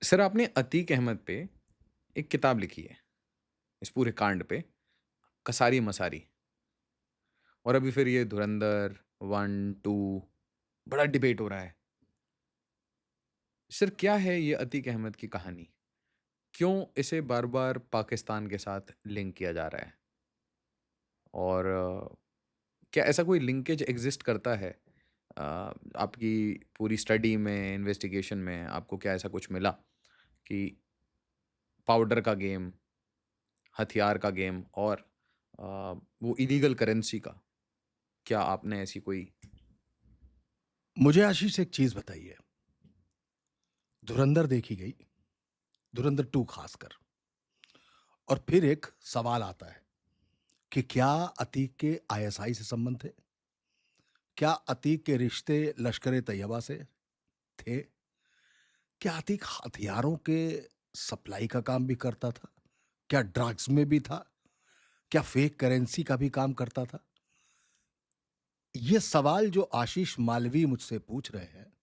Sir आपने अतीक अहमद पे एक किताब लिखी है, इस पूरे कांड पे, कसारी मसारी। और अभी फिर ये धुरंधर 1, 2 बड़ा डिबेट हो रहा है। सर क्या है ये अतीक अहमद की कहानी? क्यों इसे बार-बार पाकिस्तान के साथ लिंक किया जा रहा है? और क्या ऐसा कोई लिंकेज एक्ज़िस्ट करता है? आपकी पूरी स्टडी में, इन्वेस्टिगेशन में आपको क्या ऐसा कुछ मिला कि पाउडर का गेम, हथियार का गेम और वो इलीगल करेंसी का, क्या आपने ऐसी कोई मुझे आशीष एक चीज बताइए। धुरंधर देखी गई, धुरंधर 2 खासकर। और फिर एक सवाल आता है कि क्या अतीक के आईएसआई से संबंध थे? क्या अतीक के रिश्ते लश्कर तैयबा से थे? क्या अतीक हथियारों के सप्लाई का काम भी करता था? क्या ड्रग्स में भी था? क्या फेक करेंसी का भी काम करता था? ये सवाल जो आशीष मालवीय मुझसे पूछ रहे हैं,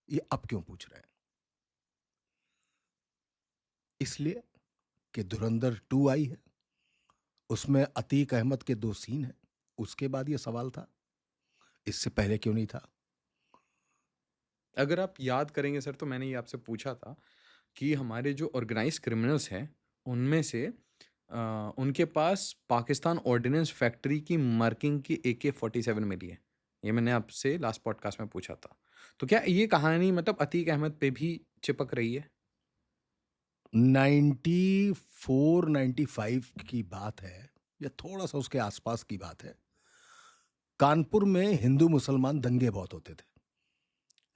ये अब क्यों पूछ रहे हैं? इसलिए कि धुरंधर 2 आई है, उसमें अतीक अहमद के 2 सीन हैं। उसके बाद ये सवाल था, इससे पहले क्यों नहीं था? अगर आप याद करेंगे सर तो मैंने ये आपसे पूछा था कि हमारे जो ऑर्गेनाइज़्ड क्रिमिनल्स हैं, उनमें से उनके पास पाकिस्तान ऑर्डिनेंस फैक्ट्री की मार्किंग की AK-47 मिली है। ये मैंने आपसे लास्ट पॉडकास्ट में पूछा था। तो क्या ये कहानी मतलब अतीक अहमद पे भी चिपक रही है? 94-95 की बात है, या थोड़ा-सा उसके आसपास की बात है। कानपुर में हिंदू-मुसलमान दंगे बहुत होते थे,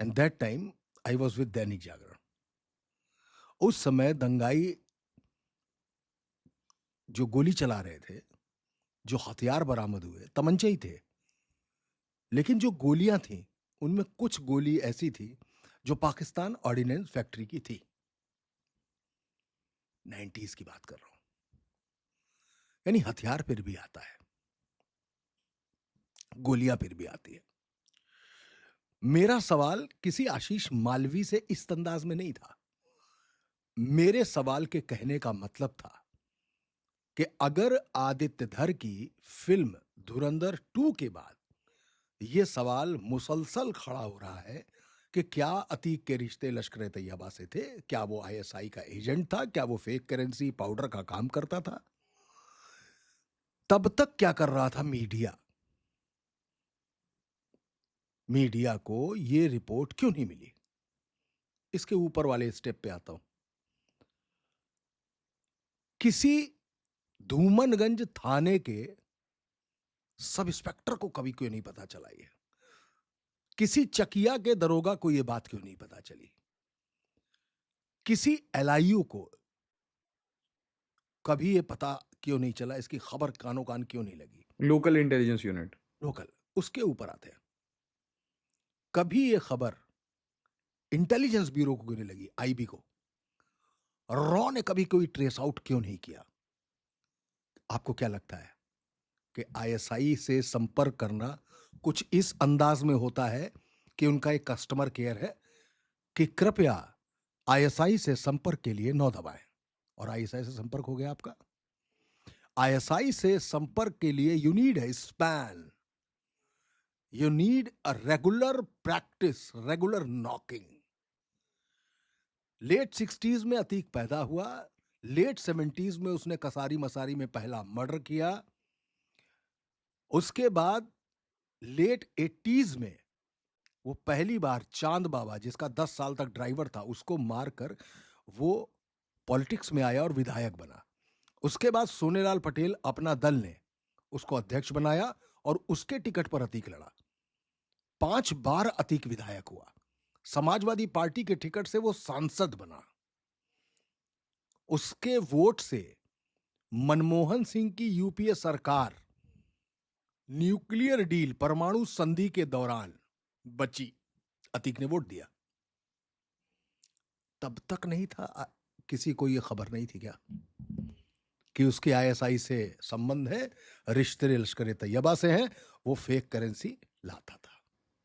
and that time I was with Dainik Jagran. उस समय दंगाई जो गोली चला रहे थे, जो हथियार बरामद हुए, तमंचे ही थे। लेकिन जो गोलियां थीं, उनमें कुछ गोली ऐसी थी, जो पाकिस्तान ऑर्डिनेंस फैक्ट्री की थी। 90s की बात कर रहा हूं। यानी हथियार फिर भी आता है, गोलियां फिर भी आती है। मेरा सवाल किसी आशीष मालवी से इस अंदाज में नहीं था। मेरे सवाल के कहने का मतलब था कि अगर आदित्य धर की फिल्म धुरंधर 2 के बाद यह सवाल मुसलसल खड़ा हो रहा है कि क्या अतीक के रिश्ते लश्कर तैयबा से थे, क्या वो आईएसआई का एजेंट था, क्या वो फेक करेंसी पाउडर का काम करता था, तब तक क्या कर रहा था मीडिया? मीडिया को यह रिपोर्ट क्यों नहीं मिली? इसके ऊपर वाले स्टेप पे आता हूं। किसी धूमनगंज थाने के सब इंस्पेक्टर को कभी क्यों नहीं पता चला? ये किसी चकिया के दरोगा को यह बात क्यों नहीं पता चली? किसी एलआईयू को कभी यह पता क्यों नहीं चला? इसकी खबर कानो कान क्यों नहीं लगी? Local intelligence unit. लोकल, उसके ऊपर आते हैं। कभी यह खबर इंटेलिजेंस ब्यूरो को क्यों नहीं लगी? आईबी को। रॉ ने कभी कोई ट्रेस आउट क्यों नहीं किया? आपको क्या लगता है कि आईएसआई से संपर्क करना कुछ इस अंदाज में होता है कि उनका एक कस्टमर केयर है कि कृपया आईएसआई से संपर्क के लिए 9 दबाएं, और आईएसआई से संपर्क हो गया आपका? आईएसआई से संपर्क के लिए यू नीड है span, you need a regular practice, regular knocking. Late 60s में अतीक पैदा हुआ, लेट 70s में उसने कसारी मसारी में पहला मर्डर किया। उसके बाद लेट 80s में वो पहली बार चांद बाबा, जिसका 10 साल तक ड्राइवर था, उसको मारकर वो पॉलिटिक्स में आया और विधायक बना। उसके बाद सोनेलाल पटेल अपना दल ने उसको अध्यक्ष बनाया और उसके टिकट पर अतीक लड़ा। 5 बार अतीक विधायक हुआ। समाजवादी पार्टी के टिकट से वो सांसद बना। उसके वोट से मनमोहन सिंह की यूपीए सरकार न्यूक्लियर डील, परमाणु संधि के दौरान बची। अतीक ने वोट दिया। तब तक नहीं था, किसी को यह खबर नहीं थी क्या कि उसके आईएसआई से संबंध है, रिश्ते लश्कर तैयबा से हैं, वो फेक करेंसी लाता था,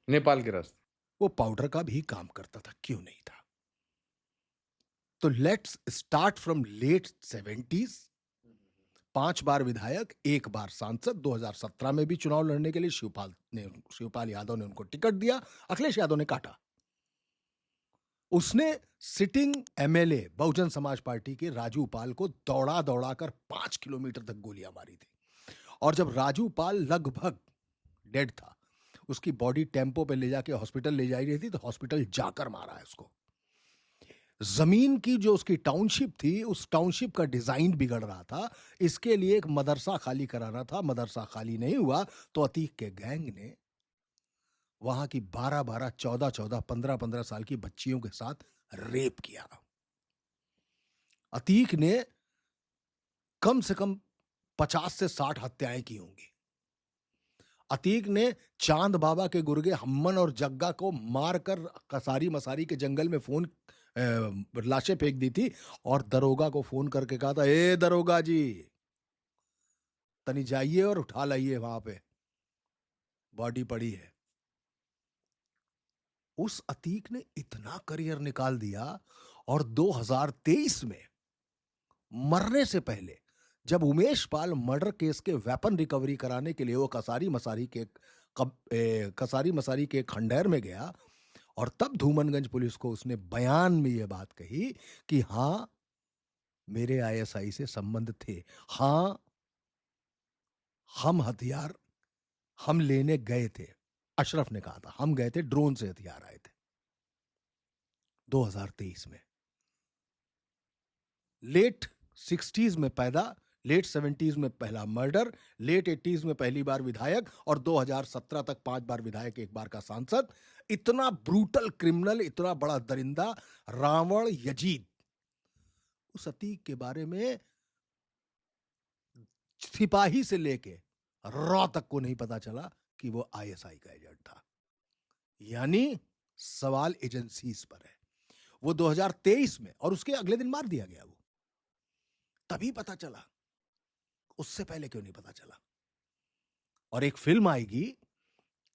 नेपाल के रास्ते। वो पाउडर का भी काम करता था? क्यों नहीं था? तो let's start from late 70s। 5 बार विधायक, 1 बार सांसद। 2017 में भी चुनाव लड़ने के लिए शिवपाल यादव ने उनको टिकट दिया, अखिलेश यादव ने काटा। उसने sitting MLA Bahujan Samaj party के राजू पाल को दौड़ा दौड़ा कर 5 किलोमीटर तक गोलियां मारी थी। और जब राजू पाल लगभग डेड था, उसकी बॉडी टेम्पो पे ले जाके हॉस्पिटल ले जाई रही थी, तो हॉस्पिटल जाकर मारा है उसको। जमीन की जो उसकी टाउनशिप थी, उस टाउनशिप का डिजाइन बिगड़ रहा था, इसके लिए एक मदरसा खाली कराना था। मदरसा खाली नहीं हुआ तो अतीक के गैंग ने वहां की 12-12, 14-14, 15-15 साल की बच्चियों के साथ रेप किया। अतीक ने कम से कम 50 से 60 हत्याएं की होंगी। अतीक ने चांद बाबा के गुर्गे हमन और जग्गा को मारकर कसारी मसारी के जंगल में लाशें फेंक दी थी, और दरोगा को फोन करके कहा था, ए दरोगा जी, तनी जाइए और उठा लाइए, वहां पे बॉडी पड़ी है। उस अतीक ने इतना करियर निकाल दिया, और 2023 में मरने से पहले जब उमेश पाल मर्डर केस के वेपन रिकवरी कराने के लिए वो कसारी मसारी के खंडहर में गया, और तब धूमनगंज पुलिस को उसने बयान में यह बात कही कि हां, मेरे आईएसआई से संबंध थे, हां, हथियार हम लेने गए थे। अशरफ ने कहा था, हम गए थे, ड्रोन से हथियार आए थे। 2023 में लेट 60s में पैदा, लेट 70s में पहला मर्डर, लेट 80s में पहली बार विधायक, और 2017 तक 5 बार विधायक, 1 बार का सांसद। इतना ब्रूटल क्रिमिनल, इतना बड़ा दरिंदा, रावण यजीद। उस अतीक के बारे में सिपाही से लेके रॉ तक को नहीं पता चला कि वो आईएसआई का एजेंट था। यानी सवाल एजेंसीज पर है। वो 2023 में, और उसके अगले दिन मार दिया गया। वो तभी पता चला, उससे पहले क्यों नहीं पता चला? और एक फिल्म आएगी,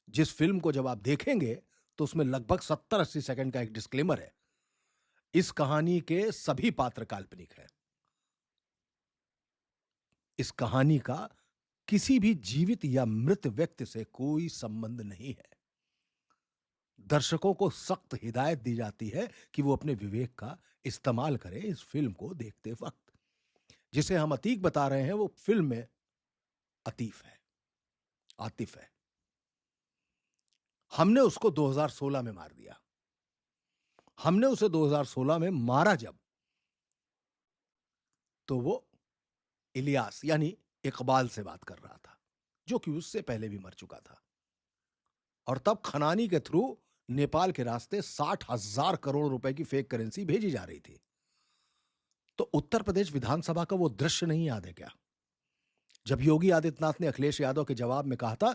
जिस फिल्म को जब आप देखेंगे तो उसमें लगभग 70-80 सेकंड का एक डिस्क्लेमर है। इस कहानी के सभी पात्र काल्पनिक हैं। इस कहानी का किसी भी जीवित या मृत व्यक्ति से कोई संबंध नहीं है। दर्शकों को सख्त हिदायत दी जाती है कि वो अपने विवेक का इस्तेमाल करें इस फिल्म को देखते वक्त। जिसे हम अतीक बता रहे हैं, वो फिल्म में आतिफ है। हमने उसको 2016 में मार दिया। हमने उसे 2016 में मारा जब, तो वो इलियास यानी इकबाल से बात कर रहा था, जो कि उससे पहले भी मर चुका था। और तब खनानी के थ्रू नेपाल के रास्ते 60,000 करोड़ रुपए की फेक करेंसी भेजी जा रही थी। तो उत्तर प्रदेश विधानसभा का वो दृश्य नहीं याद है क्या, जब योगी आदित्यनाथ ने अखिलेश यादव के जवाब में कहा था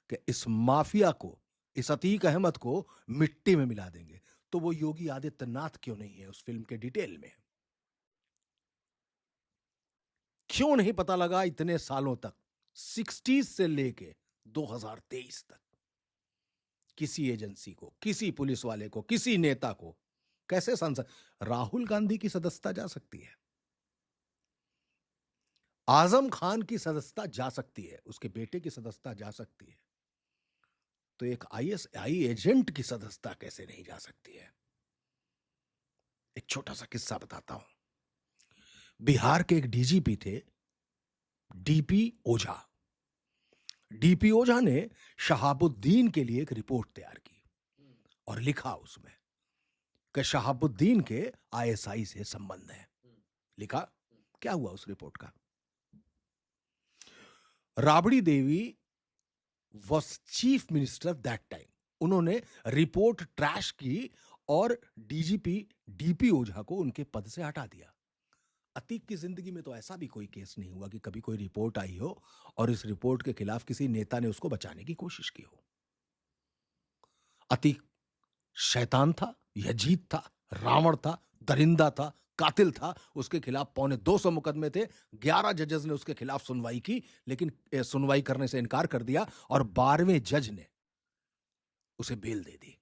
कि इस माफिया को, इस अतीक अहमद को मिट्टी में मिला देंगे? तो वो योगी आदित्यनाथ क्यों नहीं है उस फिल्म के डिटेल में? क्यों नहीं पता लगा इतने सालों तक, 60s से लेके 2023 तक, किसी एजेंसी को, किसी पुलिस वाले को, किसी नेता को? कैसे सांसद? राहुल गांधी की सदस्यता जा सकती है, आजम खान की सदस्यता जा सकती है, उसके बेटे की सदस्यता जा सकती है, तो एक आईएसआई एजेंट की सदस्यता कैसे नहीं जा सकती है? एक छोटा सा किस्सा बताता हूं। बिहार के एक डीजीपी थे, डीपी ओझा। डीपी ओझा ने शहाबुद्दीन के लिए एक रिपोर्ट तैयार की और लिखा उसमें कि शहाबुद्दीन के आईएसआई से संबंध है। लिखा, क्या हुआ उस रिपोर्ट का? Rabri Devi was chief minister that time. उन्होंने रिपोर्ट ट्रैश की और डीजीपी डीपी ओझा को उनके पद से हटा दिया। अतीक की जिंदगी में तो ऐसा भी कोई केस नहीं हुआ कि कभी कोई रिपोर्ट आई हो और इस रिपोर्ट के खिलाफ किसी नेता ने उसको बचाने की कोशिश की हो। अतीक शैतान था, यजीद था, रावण था, दरिंदा था, कातिल था। उसके खिलाफ 250 मुकदमे थे। 11 जजेस ने उसके खिलाफ सुनवाई की, लेकिन सुनवाई करने से इनकार कर दिया और 12वें जज ने उसे बेल दे दी।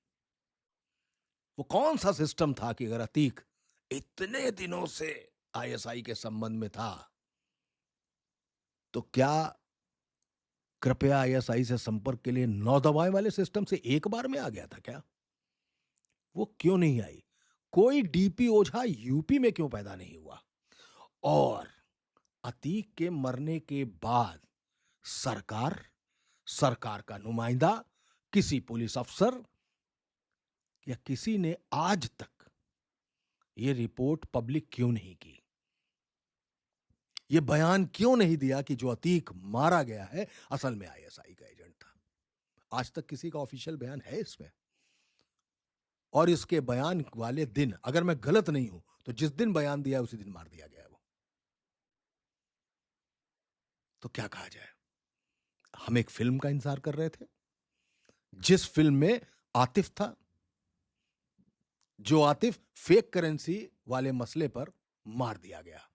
वो कौन सा सिस्टम था कि अगर अतीक इतने दिनों से आईएसआई के संबंध में था, तो क्या कृपया आईएसआई से संपर्क के लिए 9 दबाएं वाले सिस्टम से एक बार में आ गया था क्या? वो क्यों नहीं आई? कोई डीपी ओझा यूपी में क्यों पैदा नहीं हुआ? और अतीक के मरने के बाद सरकार, सरकार का नुमाइंदा, किसी पुलिस अफसर या किसी ने आज तक ये रिपोर्ट पब्लिक क्यों नहीं की? ये बयान क्यों नहीं दिया कि जो अतीक मारा गया है असल में आईएसआई का एजेंट था? आज तक किसी का ऑफिशियल बयान है इसमें? और इसके बयान वाले दिन, अगर मैं गलत नहीं हूं, तो जिस दिन बयान दिया उसी दिन मार दिया गया वो। तो क्या कहा जाए? हम एक फिल्म का इंतजार कर रहे थे, जिस फिल्म में आतिफ था, जो आतिफ फेक करेंसी वाले मसले पर मार दिया गया।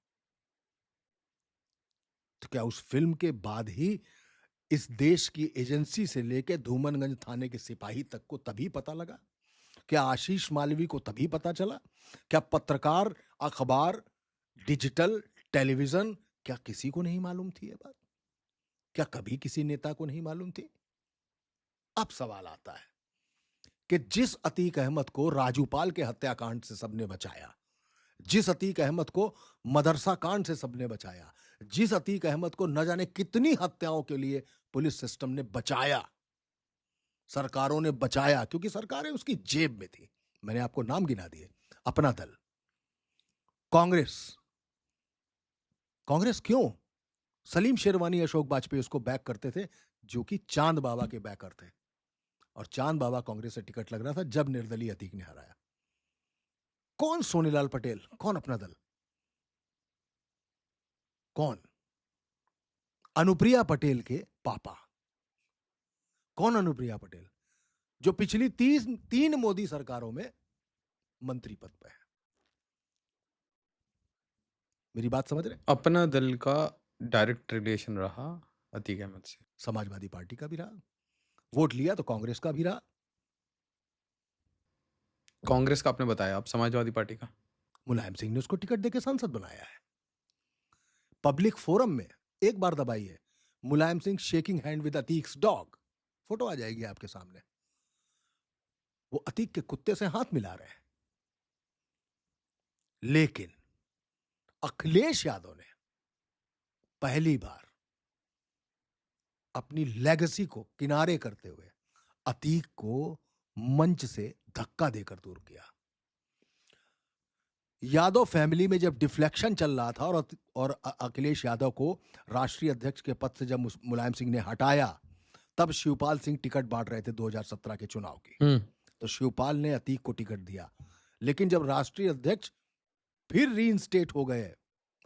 तो क्या उस फिल्म के बाद ही इस देश की एजेंसी से लेकर धूमनगंज थाने के सिपाही तक को तभी पता लगा? क्या आशीष मालवी को तभी पता चला? क्या पत्रकार, अखबार, डिजिटल, टेलीविजन, क्या किसी को नहीं मालूम थी ये बात? क्या कभी किसी नेता को नहीं मालूम थी? अब सवाल आता है कि जिस अतीक अहमद को राजूपाल के हत्याकांड से सबने बचाया, जिस अतीक अहमद को मदरसा कांड से सबने बचाया, जिस अतीक अहमद को न जाने कितनी हत्याओं के लिए पुलिस सिस्टम ने बचाया, सरकारों ने बचाया, क्योंकि सरकारें उसकी जेब में थी। मैंने आपको नाम गिना दिए। अपना दल, कांग्रेस। कांग्रेस क्यों? सलीम शेरवानी, अशोक वाजपेयी उसको बैक करते थे, जो कि चांद बाबा के बैकर थे। और चांद बाबा कांग्रेस से टिकट लग रहा था जब निर्दलीय अतीक ने हराया। कौन सोनीलाल पटेल? कौन अपना दल? कौन? अनुप्रिया पटेल के पापा। कौन अनुप्रिया पटेल? जो पिछली 3 मोदी सरकारों में मंत्री पद पे है। मेरी बात समझ रहे? अपना दल का डायरेक्ट रिलेशन रहा अतीक अहमद से। समाजवादी पार्टी का भी रहा, वोट लिया तो कांग्रेस का भी रहा। कांग्रेस का आपने बताया, आप समाजवादी पार्टी का? मुलायम सिंह ने उसको टिकट देके सांसद बनाया है। पब्लिक फोरम में एक बार दबाइए, Mulayam Singh shaking hand with Atiq's dog, photo आ जाएगी आपके सामने। वो अतीक के कुत्ते से हाथ मिला रहे हैं। लेकिन अखिलेश यादव ने पहली बार अपनी लेगेसी को किनारे करते हुए अतीक को मंच से धक्का देकर दूर किया। यादव फैमिली में जब डिफ्लेक्शन चल रहा था और अखिलेश यादव को राष्ट्रीय अध्यक्ष के पद से जब मुलायम सिंह ने हटाया, तब शिवपाल सिंह टिकट बांट रहे थे 2017 के चुनाव की। तो शिवपाल ने अतीक को टिकट दिया। लेकिन जब राष्ट्रीय अध्यक्ष फिर रीइंस्टेट हो गए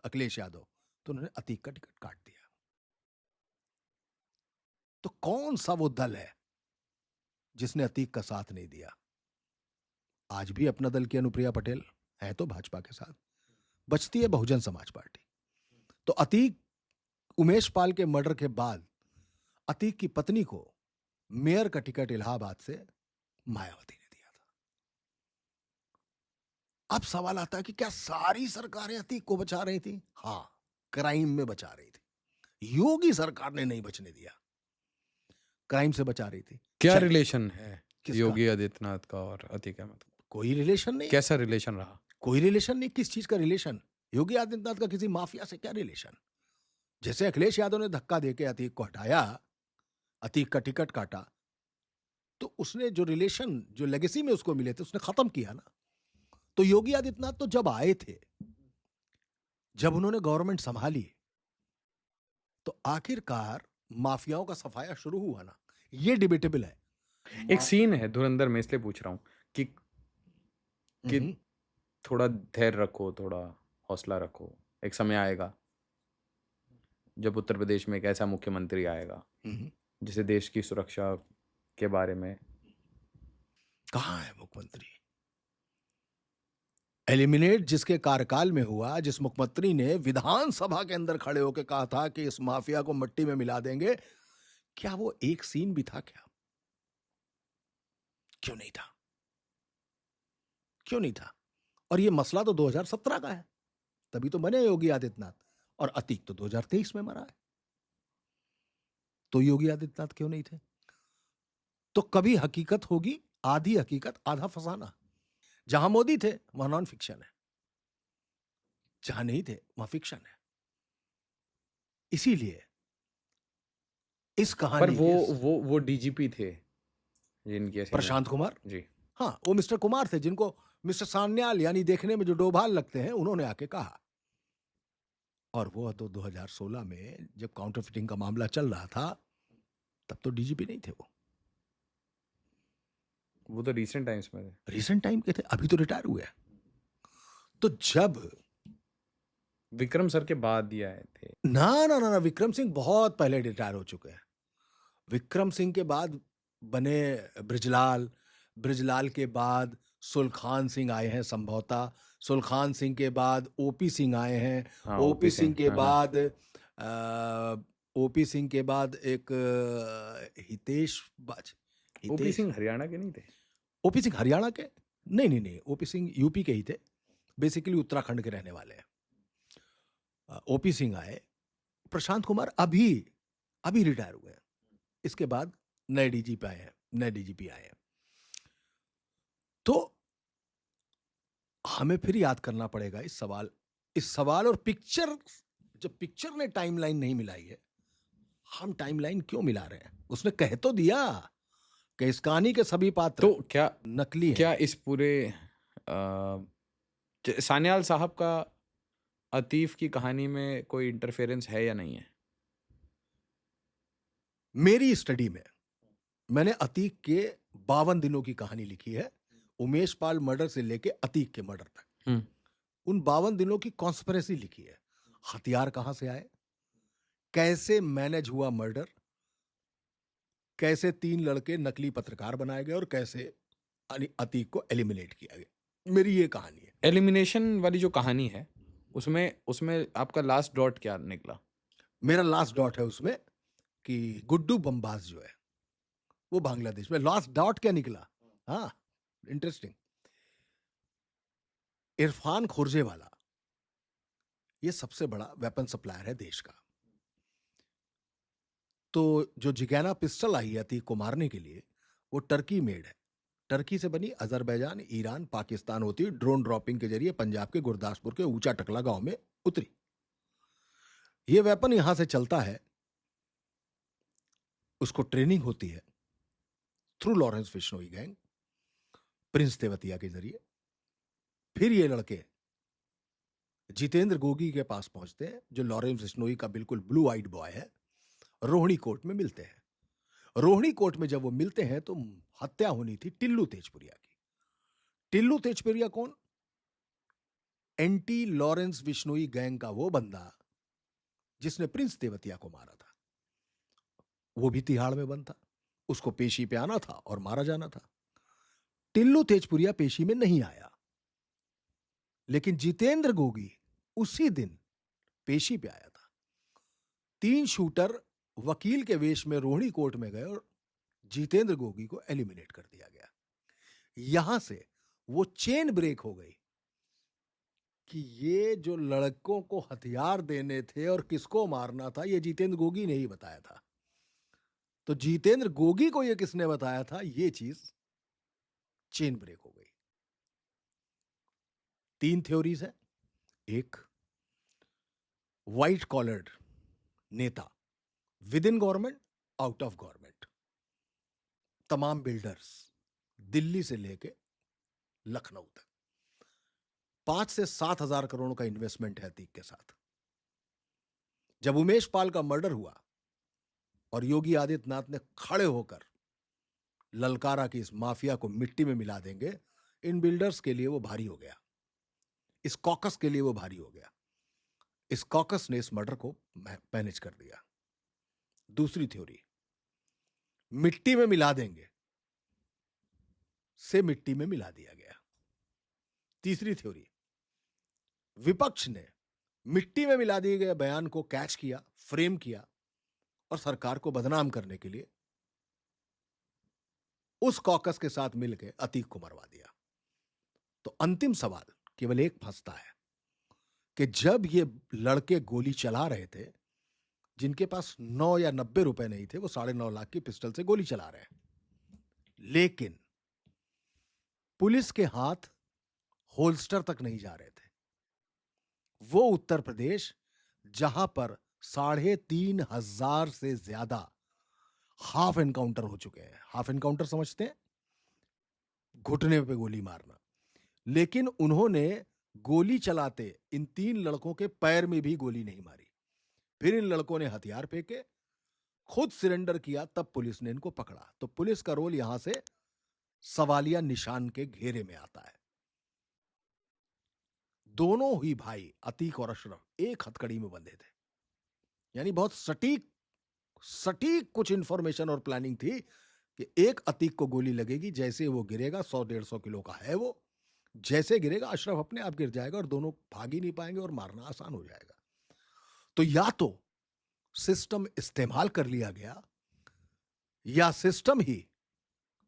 अखिलेश यादव, तो उन्होंने अतीक का टिकट काट दिया। तो कौन सा वो दल है जिसने अतीक का साथ नहीं दिया? आज भी अपना दल की अनुप्रिया पटेल है तो भाजपा के साथ, बचती है बहुजन समाज पार्टी। तो अतीक, उमेश पाल के मर्डर के बाद अतीक की पत्नी को मेयर का टिकट इलाहाबाद से मायावती ने दिया था। अब सवाल आता है कि क्या सारी सरकारें अतीक को बचा रही थी? हां, क्राइम में बचा रही थी। योगी सरकार ने नहीं बचने दिया, क्राइम से बचा रही थी। क्या रिलेशन है किसका? योगी आदित्यनाथ का और अतीक अहमद का? कोई रिलेशन नहीं। कैसा रिलेशन रहा? कोई रिलेशन नहीं। किस चीज का रिलेशन? योगी आदित्यनाथ का किसी माफिया से क्या रिलेशन? जैसे अखिलेश यादव ने धक्का देके अतीक को हटाया, अतीक का टिकट काटा, तो उसने जो रिलेशन, जो लेगेसी में उसको मिले थे, उसने खत्म किया ना। तो योगी आदित्यनाथ तो जब आए थे, जब उन्होंने गवर्नमेंट संभाली, तो आखिरकार माफियाओं का सफाया शुरू हुआ ना। ये डिबेटेबल है। एक सीन है धुरंधर में, इसलिए पूछ रहा हूँ कि थोड़ा धैर्य रखो, थोड़ा हौसला रखो। एक समय आएगा जब उत्तर प्रदेश में एक ऐसा मुख्यमंत्री आएगा जिसे देश की सुरक्षा के बारे में। कहां है मुख्यमंत्री? एलिमिनेट जिसके कार्यकाल में हुआ, जिस मुख्यमंत्री ने विधानसभा के अंदर खड़े होकर कहा था कि इस माफिया को मिट्टी में मिला देंगे, क्या वो एक सीन भी था क्या? क्यों नहीं था? क्यों नहीं था? और ये मसला तो 2017 का है, तभी तो बने योगी आदित्यनाथ, और अतीक तो 2023 में मरा है। तो योगी आदित्यनाथ क्यों नहीं थे? तो कभी हकीकत होगी, आधी हकीकत आधा फसाना। जहां मोदी थे वहां नॉन फिक्शन है, जहां नहीं थे वहां फिक्शन है। इसीलिए इस पर कहानी वो के वो डीजीपी थे जिनकी ऐसी प्रशांत कुमार, जी। हाँ वो मिस्टर कुमार थे, जिनको मिस्टर सान्याल यानी देखने में जो डोभाल लगते हैं उन्होंने आके कहा। और वो तो 2016 में जब काउंटर फिटिंग का मामला चल रहा था तब तो डीजीपी नहीं थे, वो तो रीसेंट टाइम्स में थे। रीसेंट टाइम के थे, अभी तो रिटायर हुए हैं। तो जब विक्रम सर के बाद ही आए थे। ना ना ना ना विक्रम सिंह बहुत पहले रिटायर हो चुके हैं। विक्रम सिंह के बाद बने ब्रिजलाल, ब्रिजलाल के बाद सुलखान सिंह आए हैं संभवतः, सुलखान सिंह के बाद ओपी सिंह आए हैं, हाँ, ओपी ओपी सिंह सिंह। के हाँ, हाँ। बाद ओपी सिंह के बाद एक हितेश बाज, ओपी हितेश, सिंह हरियाणा के नहीं थे? ओपी सिंह हरियाणा के नहीं नहीं नहीं, ओपी सिंह यूपी के ही थे, बेसिकली उत्तराखंड के रहने वाले हैं। ओपी सिंह आए, प्रशांत कुमार अभी अभी रिटायर हुए हैं, इसके बाद नए डीजीपी आए हैं, नए डीजीपी आए हैं। तो हमें फिर याद करना पड़ेगा इस सवाल और पिक्चर, जब पिक्चर ने टाइमलाइन नहीं मिलाई है, हम टाइमलाइन क्यों मिला रहे हैं? उसने कह तो दिया कि इस कहानी के सभी पात्र तो क्या नकली क्या हैं। इस पूरे अ, सान्याल साहब का अतीफ की कहानी में कोई इंटरफेरेंस है या नहीं है? मेरी स्टडी में मैंने अतीक के 52 दिनों की कहानी लिखी है, उमेश पाल मर्डर से लेके अतीक के मर्डर तक। हम्म। उन 52 दिनों की कॉन्स्पिरेसी लिखी है, हथियार कहां से आए, कैसे मैनेज हुआ मर्डर, कैसे 3 लड़के नकली पत्रकार बनाए गए और कैसे अतीक को एलिमिनेट किया गया। मेरी ये कहानी है। एलिमिनेशन वाली जो कहानी है उसमें उसमें आपका लास्ट डॉट क्या निकला? मेरा लास्ट डॉट है उसमें कि गुड्डू बम्बास जो है वो बांग्लादेश में, लास्ट डॉट क्या निकला? हाँ, इंटरेस्टिंग। इरफान खुर्जेवाला ये सबसे बड़ा वेपन सप्लायर है देश का। तो जो जिगैना पिस्टल आई है अतीक को मारने के लिए, वो टर्की मेड है, टर्की से बनी, अजरबैजान, ईरान, पाकिस्तान होती है, ड्रोन ड्रॉपिंग के जरिए पंजाब के गुरदासपुर के ऊंचा टकला गांव में उतरी। ये वेपन यहां से चलता है, उसको ट्रेनिंग होती है through Lawrence Bishnoi gang, Prince Tewatia के जरिए। फिर ये लड़के जितेंद्र गोगी के पास पहुंचते हैं, जो लॉरेंस बिश्नोई का बिल्कुल ब्लू आइड बॉय है, रोहिणी कोर्ट में मिलते हैं। रोहिणी कोर्ट में जब वो मिलते हैं तो हत्या होनी थी टिल्लू तेजपुरिया की। टिल्लू तेजपुरिया कौन? एंटी लॉरेंस बिश्नोई गैंग का वो बंदा जिसने प्रिंस तेवतिया को मारा था। वो भी तिहाड़ में बंद था, उसको पेशी पे आना था और मारा जाना था। टिल्लू तेजपुरिया पेशी में नहीं आया, लेकिन जितेंद्र गोगी उसी दिन पेशी पे आया था। 3 शूटर वकील के वेश में रोहिणी कोर्ट में गए और जितेंद्र गोगी को एलिमिनेट कर दिया गया। यहां से वो चेन ब्रेक हो गई कि ये जो लड़कों को हथियार देने थे और किसको मारना था, ये जितेंद्र गोगी ने ही बताया था। तो जितेंद्र गोगी को ये किसने बताया था, ये चीज चेन ब्रेक हो गई। 3 थ्योरीज है। एक, व्हाइट कॉलर्ड नेता, with in government, out of government, तमाम बिल्डर्स, दिल्ली से लेके लखनऊ तक, 5 से 7 हजार करोड़ का इन्वेस्टमेंट है अतीक के साथ। जब उमेश पाल का मर्डर हुआ और योगी आदित्यनाथ ने खड़े होकर ललकारा की इस माफिया को मिट्टी में मिला देंगे, इन बिल्डर्स के लिए वो भारी हो गया, इस कॉकस के लिए वो भारी हो गया। इस कॉकस ने इस मर्डर को मैनेज कर दिया। दूसरी थ्योरी, मिट्टी में मिला देंगे से मिट्टी में मिला दिया गया। तीसरी थ्योरी, विपक्ष ने मिट्टी में मिला दिए गए बयान को कैच किया, फ्रेम किया और सरकार को बदनाम करने के लिए उस कॉकस के साथ मिलकर अतीक को मरवा दिया। तो अंतिम सवाल केवल एक फंसता है कि जब ये लड़के गोली चला रहे थे, जिनके पास 9 या 90 रुपए नहीं थे, वो 9.5 लाख की पिस्टल से गोली चला रहे हैं, लेकिन पुलिस के हाथ होल्स्टर तक नहीं जा रहे थे। वो उत्तर प्रदेश जहां पर 3,500 से ज्यादा हाफ एनकाउंटर हो चुके हैं। हाफ एनकाउंटर समझते हैं? घुटने पे गोली मारना। लेकिन उन्होंने गोली चलाते इन 3 लड़कों के पैर में भी गोली नहीं मारी। फिर इन लड़कों ने हथियार फेंके, खुद सरेंडर किया, तब पुलिस ने इनको पकड़ा। तो पुलिस का रोल यहां से सवालिया निशान के घेरे में आता है। दोनों ही भाई अतीक और अशरफ एक हथकड़ी में बंधे थे, यानी बहुत सटीक सटीक कुछ इंफॉर्मेशन और प्लानिंग थी कि एक अतीक को गोली लगेगी, जैसे वो गिरेगा 100-150 किलो का है वो, जैसे गिरेगा अशरफ अपने आप गिर जाएगा और दोनों भाग ही नहीं पाएंगे और मारना आसान हो जाएगा। तो या तो सिस्टम इस्तेमाल कर लिया गया या सिस्टम ही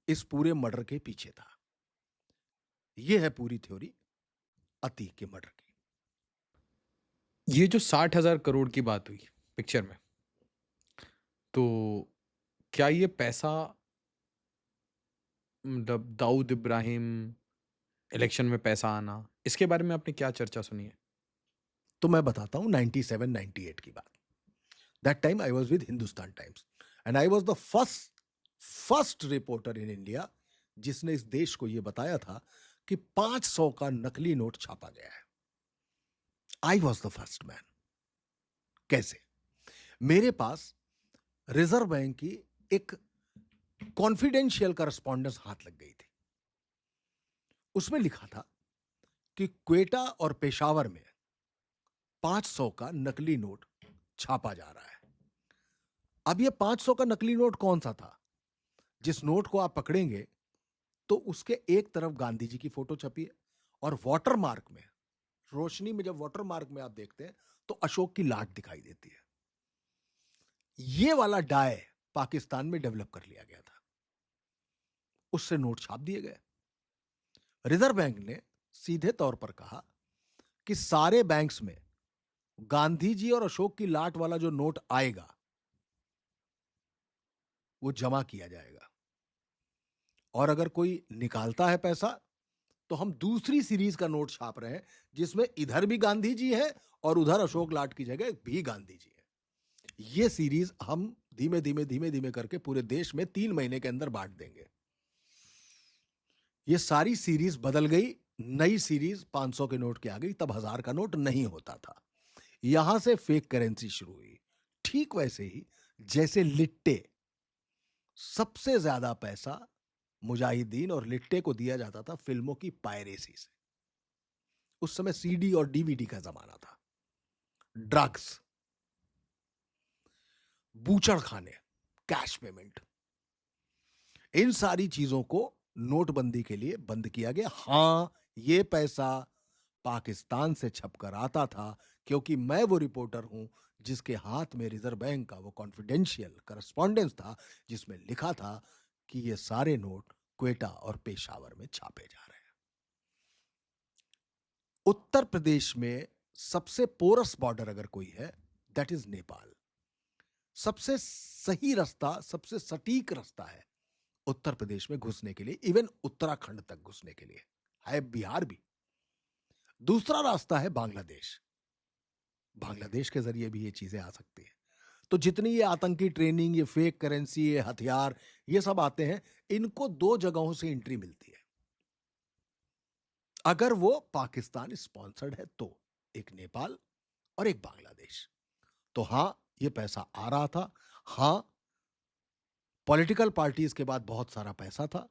इस पूरे मर्डर के पीछे था। यह है पूरी थ्योरी अतीक के मर्डर की। ये जो 60,000 करोड़ की बात हुई पिक्चर में, तो क्या ये पैसा मतलब दाऊद इब्राहिम, इलेक्शन में पैसा आना, इसके बारे में आपने क्या चर्चा सुनी है? तो मैं बताता हूं 97-98 की बात। That time I was with Hindustan times and I was the first reporter in India जिसने इस देश को यह बताया था कि 500 का नकली नोट छापा गया है। I was the first man. कैसे? मेरे पास रिजर्व बैंक की एक कॉन्फिडेंशियल करस्पॉन्डेंस हाथ लग गई थी। उसमें लिखा था कि क्वेटा और पेशावर में 500 का नकली नोट छापा जा रहा है। अब ये 500 का नकली नोट कौन सा था? जिस नोट को आप पकड़ेंगे तो उसके एक तरफ गांधी जी की फोटो छपी है और वाटरमार्क में, रोशनी में जब वाटरमार्क में आप देखते हैं तो अशोक की लाट दिखाई देती है। ये वाला डाय पाकिस्तान में डेवलप कर लिया गया था, उससे नोट छाप दिए गए। रिजर्व बैंक ने सीधे तौर पर कहा कि सारे बैंक्स में गांधी जी और अशोक की लाट वाला जो नोट आएगा वो जमा किया जाएगा, और अगर कोई निकालता है पैसा तो हम दूसरी सीरीज का नोट छाप रहे हैं जिसमें इधर भी गांधी जी है और उधर अशोक लाट की जगह भी गांधी जी है। ये सीरीज हम धीमे धीमे धीमे धीमे करके पूरे देश में 3 महीने के अंदर बांट देंगे। ये सारी सीरीज बदल गई, नई सीरीज 500 के नोट की आ गई। तब 1000 का नोट नहीं होता था। यहां से फेक करेंसी शुरू हुई। ठीक वैसे ही जैसे लिट्टे, सबसे ज्यादा पैसा मुजाहिदीन और लिट्टे को दिया जाता था फिल्मों की पायरेसी से। उस समय सीडी और डीवीडी का जमाना था। ड्रग्स, बूचड़ खाने, कैश पेमेंट, इन सारी चीजों को नोटबंदी के लिए बंद किया गया। हां, ये पैसा पाकिस्तान से छपकर आता था, क्योंकि मैं वो रिपोर्टर हूं जिसके हाथ में रिजर्व बैंक का वो कॉन्फिडेंशियल करस्पॉन्डेंस था जिसमें लिखा था कि ये सारे नोट क्वेटा और पेशावर में छापे जा रहे हैं। उत्तर प्रदेश में सबसे पोरस बॉर्डर अगर कोई है, दैट इज नेपाल। सबसे सही रास्ता, सबसे सटीक रास्ता है उत्तर प्रदेश में घुसने के लिए, इवन उत्तराखंड तक घुसने के लिए है बिहार भी। दूसरा रास्ता है बांग्लादेश। बांग्लादेश के जरिए भी ये चीजें आ सकती हैं। तो जितनी ये आतंकी ट्रेनिंग, ये फेक करेंसी, ये हथियार, ये सब आते हैं, इनको 2 जगहों से एंट्री मिलती है अगर वो पाकिस्तान स्पॉन्सर्ड है तो, एक नेपाल और एक बांग्लादेश। तो हां, ये पैसा आ रहा था। हां, पॉलिटिकल पार्टीज के बाद बहुत सारा पैसा था।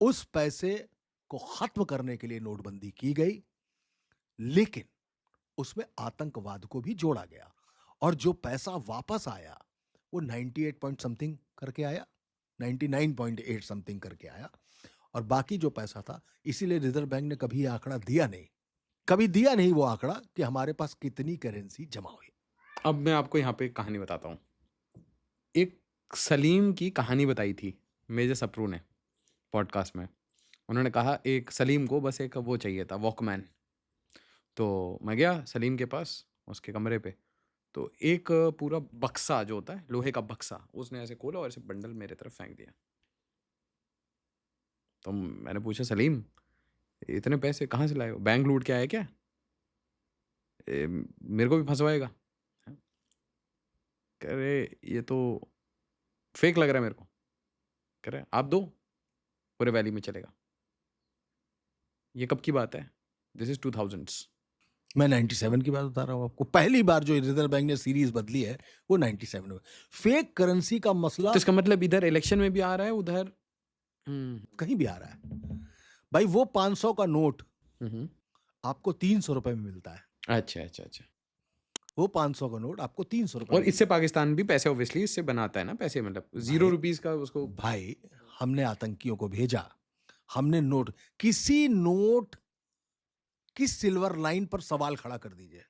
उस पैसे को खत्म करने के लिए नोटबंदी की गई, लेकिन उसमें आतंकवाद को भी जोड़ा गया। और जो पैसा वापस आया वो 98 पॉइंट समथिंग करके आया, 99.8 समथिंग करके आया। और बाकी जो पैसा था, इसीलिए रिजर्व बैंक ने कभी आंकड़ा दिया नहीं, कभी दिया नहीं वो आंकड़ा कि हमारे पास कितनी करेंसी जमा हुई। अब मैं आपको यहाँ पे एक कहानी बताता हूँ। एक सलीम की कहानी बताई थी मेजर सप्रू ने पॉडकास्ट में। उन्होंने कहा एक सलीम को बस एक वो चाहिए था, वॉकमैन। तो मैं गया सलीम के पास, उसके कमरे पे, तो एक पूरा बक्सा जो होता है, लोहे का बक्सा, उसने ऐसे खोला और ऐसे बंडल मेरे तरफ फेंक दिया। तो मैंने पूछा, "सलीम, इतने पैसे कहाँ से लाए हो? बैंक लूट के आए क्या? मेरे को भी फँसवाएगा?" हैं? कह रहे, "ये तो फेक लग रहा है मेरे को।" कह रहे, "आप दो, पूरे वैली में चलेगा।" ये कब की बात है? This is 2000s। मैं 97 की बात बता रहा हूँ आपको। पहली बार जो रिजर्व बैंक ने सीरीज बदली है वो 97 में। फेक करेंसी का मसला तो इसका मतलब इधर इलेक्शन में भी आ रहा है, उधर कहीं भी आ रहा है। भाई वो 500 का नोट हुँ। आपको 300 रुपए में मिलता है। अच्छा, अच्छा, अच्छा। वो 500 का नोट आपको 300 रुपए और में इससे मिलता पाकिस्तान भी पैसे ऑब्वियसली इससे बनाता है ना पैसे, मतलब है। भाई ₹0 का उसको। भाई हमने आतंकियों को भेजा, हमने नोट, किसी नोट की सिल्वर लाइन पर सवाल खड़ा कर दीजिए,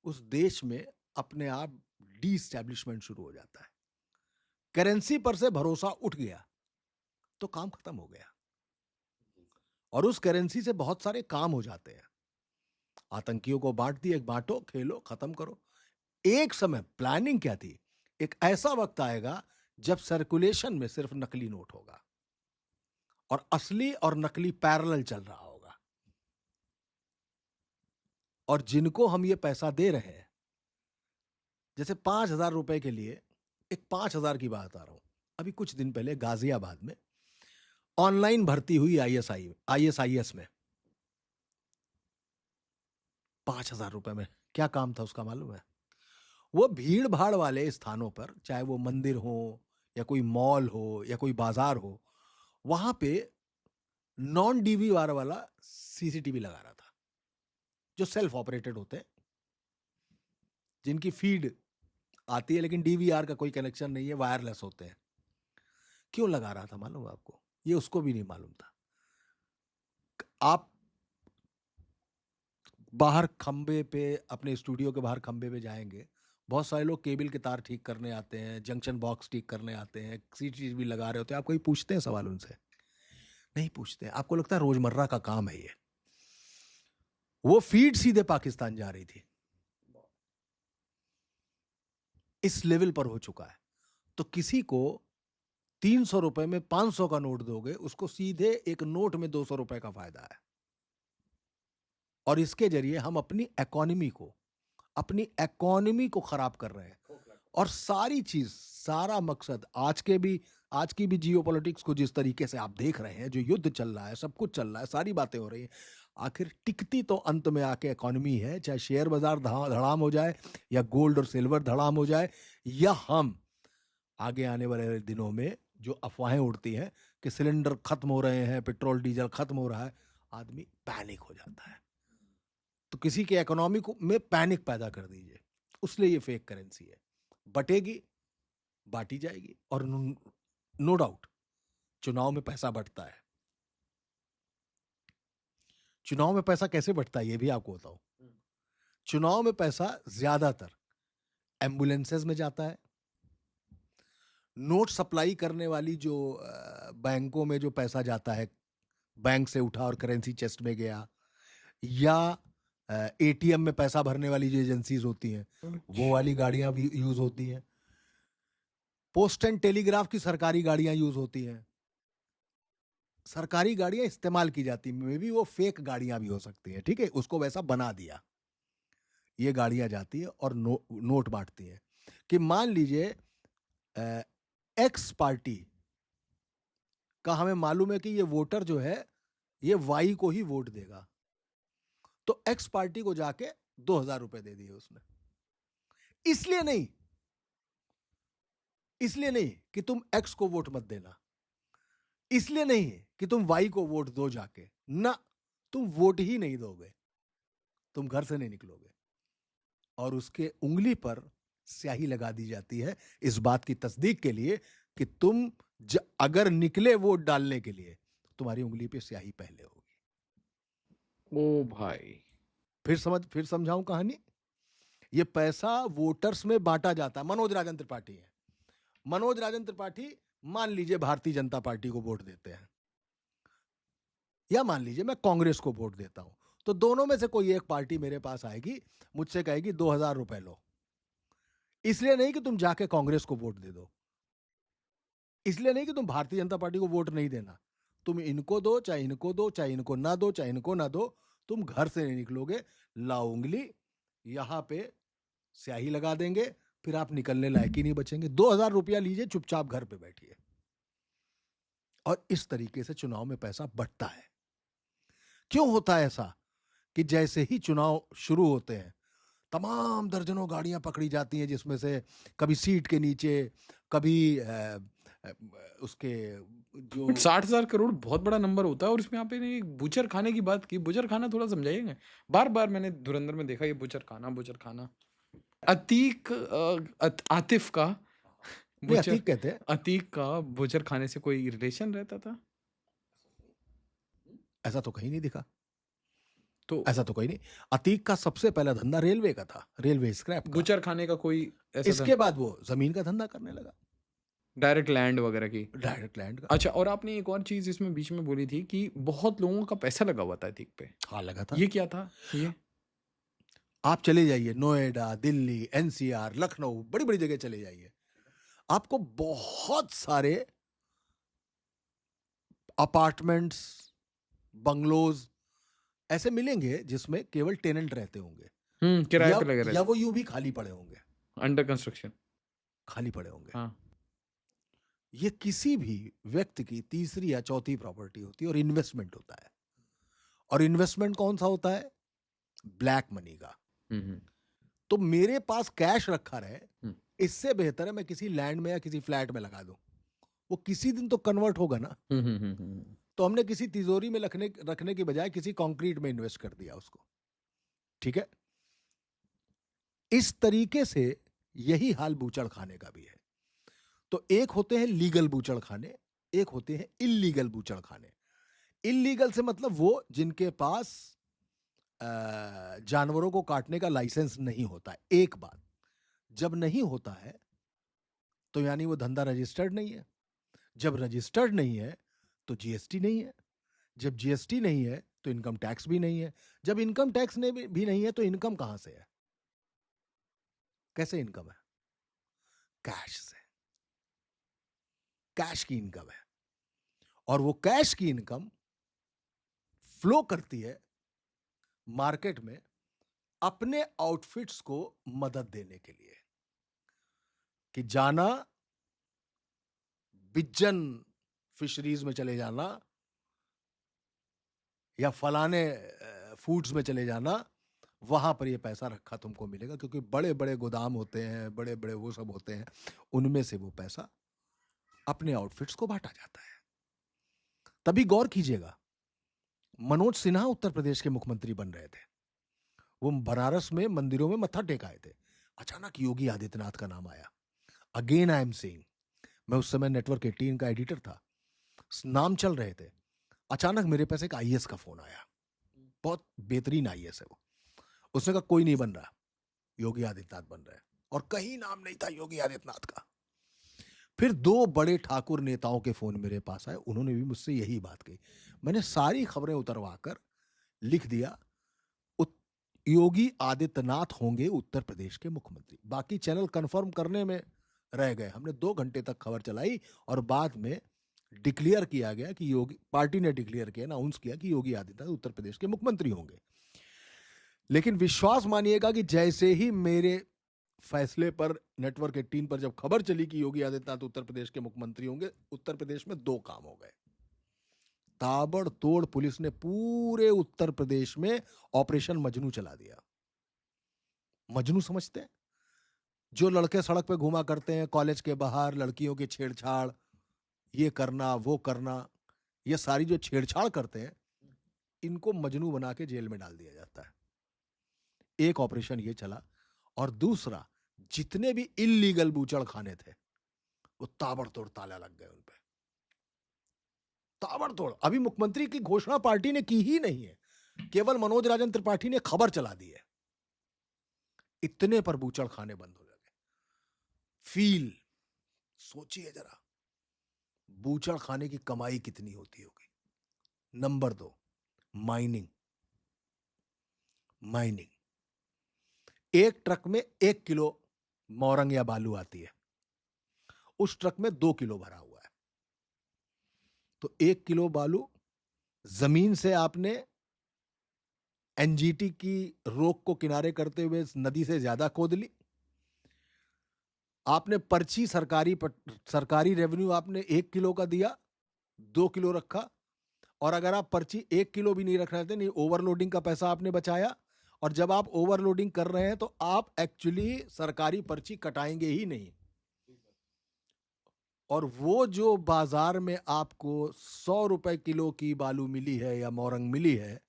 उस देश में अपने आप डी-एस्टैब्लिशमेंट शुरू हो जाता है। करेंसी पर से भरोसा उठ गया तो काम खत्म हो गया, और उस करेंसी से बहुत सारे काम हो जाते हैं। आतंकियों को बांट दिए, बांटो, खेलो, खत्म करो। एक समय प्लानिंग क्या थी, एक ऐसा वक्त आएगा जब सर्कुलेशन में सिर्फ नकली नोट होगा और असली और नकली पैरेलल चल रहा होगा, और जिनको हम ये पैसा दे रहे हैं, जैसे 5,000 रुपए के लिए, एक 5,000 की बात आ रहा हूं, अभी कुछ दिन पहले गाजियाबाद में ऑनलाइन भर्ती हुई आईएसआईएस में, 5,000 रुपए में क्या काम था उसका मालूम है? वो भीड़ भाड़ वाले स्थानों पर, चाहे वो मंदिर हो या कोई मॉल हो या कोई बाजार हो, वहां पे नॉन डीवीआर वाला सीसीटीवी लगा रहा था, जो सेल्फ ऑपरेटेड होते हैं, जिनकी फीड आती है लेकिन डीवीआर का कोई कनेक्शन नहीं है, वायरलेस होते हैं। क्यों लगा रहा था मालूम है आपको? ये उसको भी नहीं मालूम था। आप बाहर खंबे पे, अपने स्टूडियो के बाहर खंबे पे जाएंगे, बहुत सारे लोग केबल के तार ठीक करने आते हैं, जंक्शन बॉक्स ठीक करने आते हैं, सीसीटीवी लगा रहे होते हैं। आप कोई पूछते हैं सवाल उनसे? नहीं पूछते हैं। आपको लगता है रोजमर्रा का काम है ये। वो फीड सीधे पाकिस्तान जा रही थी, इस लेवल पर हो चुका है। तो किसी को 300 रुपए में 500 का नोट दोगे, उसको सीधे एक नोट में 200 रुपए का फायदा है, और इसके जरिए हम अपनी इकोनॉमी को खराब कर रहे हैं। और सारी चीज, सारा मकसद, आज की भी जियोपॉलिटिक्स को जिस तरीके से आप देख रहे हैं, जो युद्ध चल रहा है, सब कुछ चल रहा है, सारी बातें हो रही हैं, आखिर टिकती तो अंत में आके इकोनॉमी है। चाहे शेयर बाजार धड़ाम हो जाए, या गोल्ड और सिल्वर धड़ाम हो जाए, या हम आगे आने वाले दिनों में जो अफवाहें उड़ती हैं कि सिलेंडर खत्म हो रहे हैं, पेट्रोल डीजल खत्म हो रहा है, आदमी पैनिक हो जाता है। तो किसी के इकोनॉमी को में पैनिक पैदा कर दीजिए, उसलिए ये फेक करेंसी है। बटेगी, बांटी जाएगी, और नो डाउट चुनाव में पैसा बढ़ता है। चुनाव में पैसा कैसे बढ़ता है ये भी आपको बताऊं। चुनाव में पैसा ज्यादातर एम्बुलेंसेज में जाता है, नोट सप्लाई करने वाली जो बैंकों में जो पैसा जाता है, बैंक से उठा और करेंसी चेस्ट में गया, या एटीएम में पैसा भरने वाली जो एजेंसीज होती हैं, वो वाली गाड़ियां भी यूज होती हैं। पोस्ट एंड टेलीग्राफ की सरकारी गाड़ियां यूज होती हैं। सरकारी गाड़ियां इस्तेमाल की जाती, मे बी वो फेक गाड़ियां भी हो सकती हैं, ठीक है, उसको वैसा बना दिया। ये गाड़ियां जाती है और नोट बांटती हैं कि मान लीजिए एक्स पार्टी का हमें मालूम है कि ये वोटर जो है ये वाई को ही वोट देगा, तो एक्स पार्टी को जाके 2,000 रुपए दे दिए उसने। इसलिए नहीं, इसलिए नहीं कि तुम एक्स को वोट मत देना, इसलिए नहीं कि तुम वाई को वोट दो जाके, ना, तुम वोट ही नहीं दोगे, तुम घर से नहीं निकलोगे, और उसके उंगली पर स्याही लगा दी जाती है इस बात की तस्दीक के लिए कि तुम अगर निकले वोट डालने के लिए, तो तुम्हारी उंगली पे स्याही पहले होगी। ओ भाई, फिर समझाऊं कहानी। ये पैसा वोटर्स में बांटा जाता है। मनोज राजन त्रिपाठी है, मनोज राजन त्रिपाठी मान लीजिए भारतीय जनता पार्टी को वोट देते हैं, या मान लीजिए मैं कांग्रेस को वोट देता हूं, तो दोनों में से कोई एक पार्टी मेरे पास आएगी, मुझसे कहेगी 2,000 रुपए लो। इसलिए नहीं कि तुम जाके कांग्रेस को वोट दे दो, इसलिए नहीं कि तुम भारतीय जनता पार्टी को वोट नहीं देना, तुम इनको दो, चाहे इनको दो, चाहे इनको ना दो, चाहे इनको ना दो, तुम घर से नहीं निकलोगे, लाओ उंगली, यहां पे स्याही लगा देंगे, फिर आप निकलने लायक ही नहीं बचेंगे। 2,000 रुपया लीजिए, चुपचाप घर पे बैठिए। और इस तरीके से चुनाव में पैसा बंटता है। क्यों होता है ऐसा कि जैसे ही चुनाव शुरू होते हैं, तमाम दर्जनों गाड़ियां पकड़ी जाती हैं, जिसमें से कभी सीट के नीचे, कभी उसके जो 60,000 करोड़ बहुत बड़ा नंबर होता है, और इसमें आपने एक बूचर खाने की बात की। बूचर खाना थोड़ा समझाइएगा। बार-बार मैंने धुरंधर में देखा ये बूचर खाना, बूचर खाना। अतीक आतिफ का नहीं, बूचर अतीक कहते हैं। अतीक का बूचर खाने से कोई रिलेशन रहता था? ऐसा तो कहीं नहीं दिखा, तो ऐसा तो कहीं नहीं। अतीक का सबसे पहला धंधा रेलवे का था, रेलवे स्क्रैप का। बूचर खाने का कोई ऐसा था? इसके बाद वो जमीन का धंधा करने लगा, डायरेक्ट लैंड वगैरह की? डायरेक्ट लैंड का। अच्छा, और आपने एक और चीज़ इसमें बीच में बोली थी कि बहुत लोगों का पैसा लगा हुआ था अतीक पे। हाँ, लगा था। ये क्या था ये? आप चले जाइए नोएडा, दिल्ली, एनसीआर, लखनऊ, बड़ी बड़ी जगह चले जाइए, आपको बहुत सारे अपार्टमेंट्स, बंगलोज ऐसे मिलेंगे जिसमें केवल टेनेंट रहते होंगे, किराए या पे लगे या रहते, वो यूं भी खाली पड़े होंगे, अंडर कंस्ट्रक्शन। खाली पड़े होंगे। हाँ। ये किसी भी व्यक्ति की तीसरी या चौथी प्रॉपर्टी होती है, और इन्वेस्टमेंट होता है। और इन्वेस्टमेंट कौन सा होता है? ब्लैक मनी का। हुँ, हुँ। तो मेरे पास कैश रखा रहे, हुँ। इससे बेहतर है मैं किसी लैंड में या किसी फ्लैट में लगा दूं, वो किसी दिन तो कन्वर्ट होगा ना। हुँ, हुँ, हुँ, हुँ। तो हमने किसी तिजोरी में रखने की बजाय किसी कंक्रीट में इन्वेस्ट कर दिया उसको। ठीक है, इस तरीके से यही हाल बूचड़ खाने का भी है। तो एक होते हैं लीगल बूचड़ खाने, एक होते हैं इल्लीगल बूचड़ खाने। इल्लीगल से मतलब वो जिनके पास जानवरों को काटने का लाइसेंस नहीं होता है। एक बात, जब नहीं होता है तो यानी वो धंधा रजिस्टर्ड नहीं है। जब रजिस्टर्ड नहीं है तो जीएसटी नहीं है। जब जीएसटी नहीं है तो इनकम टैक्स भी नहीं है। जब इनकम टैक्स ने भी नहीं है तो इनकम कहां से है? कैसे इनकम है? कैश से। कैश की इनकम है, और वो कैश की इनकम फ्लो करती है मार्केट में अपने आउटफिट्स को मदद देने के लिए, कि जाना बिजन फिशरीज में चले जाना, या फलाने फूड्स में चले जाना, वहां पर ये पैसा रखा तुमको मिलेगा, क्योंकि बड़े बड़े गोदाम होते हैं, बड़े बड़े वो सब होते हैं, उनमें से वो पैसा अपने आउटफिट्स को बांटा जाता है। तभी गौर कीजिएगा, मनोज सिन्हा उत्तर प्रदेश के मुख्यमंत्री बन रहे थे, वो बनारस में मंदिरों में मत्था टेकाए थे, अचानक योगी आदित्यनाथ का नाम आया। अगेन आई एम सेइंग, मैं उस समय नेटवर्क 18 का एडिटर था, नाम चल रहे थे, अचानक मेरे पास एक आईएएस का फोन आया, बहुत बेहतरीन आईएएस है वो। उसने कहा कोई नहीं बन रहा, योगी आदित्यनाथ बन रहे हैं, और कहीं नाम नहीं था योगी आदित्यनाथ का। फिर दो बड़े ठाकुर नेताओं के फोन मेरे पास आए, उन्होंने भी मुझसे यही बात कही। मैंने सारी खबरें उतरवाकर लिख दिया, योगी आदित्यनाथ होंगे उत्तर प्रदेश के मुख्यमंत्री। बाकी चैनल कंफर्म करने में रह गए। हमने 2 घंटे तक खबर चलाई, और बाद में डिक्लेयर किया गया कि योगी, पार्टी ने डिक्लेयर किया, अनाउंस किया कि योगी आदित्यनाथ उत्तर प्रदेश के मुख्यमंत्री होंगे। लेकिन विश्वास मानिएगा कि जैसे ही मेरे फैसले पर नेटवर्क 18 पर जब खबर चली कि योगी आदित्यनाथ उत्तर प्रदेश के मुख्यमंत्री होंगे, उत्तर प्रदेश में 2 काम हो गए। ताबड़तोड़ पुलिस ने पूरे उत्तर प्रदेश में ऑपरेशन मजनू चला दिया। मजनू समझते हैं? जो लड़के सड़क पे घुमा करते हैं, कॉलेज के बाहर लड़कियों की छेड़छाड़, ये करना वो करना, ये सारी जो छेड़छाड़ करते हैं, इनको मजनू बना के जेल में डाल दिया जाता है। एक ऑपरेशन ये चला, और दूसरा, जितने भी इल्लीगल बूचड़ खाने थे वो ताबड़तोड़ ताला लग गए उन पे, ताबड़तोड़। अभी मुख्यमंत्री की घोषणा पार्टी ने की ही नहीं है, केवल मनोज राजन त्रिपाठी ने खबर चला दी है। इतने पर बूचड़ खाने बंद हो गए। फील, सोचिए जरा, बूचड़ खाने की कमाई कितनी होती होगी। Number 2, mining. माइनिंग एक ट्रक में 1 किलो मोरंग या बालू आती है, उस ट्रक में 2 किलो भरा हुआ है। तो 1 किलो बालू जमीन से आपने एनजीटी की रोक को किनारे करते हुए नदी से ज्यादा खोद ली। आपने पर्ची सरकारी रेवेन्यू आपने 1 किलो का दिया, 2 किलो रखा। और अगर आप पर्ची 1 किलो भी नहीं रखना चाहते, नहीं, ओवरलोडिंग का पैसा आपने बचाया। और जब आप ओवरलोडिंग कर रहे हैं तो आप एक्चुअली सरकारी पर्ची कटाएंगे ही नहीं। और वो जो बाजार में आपको 100 रुपए किलो की बालू मिली है या मोरंग मिली है,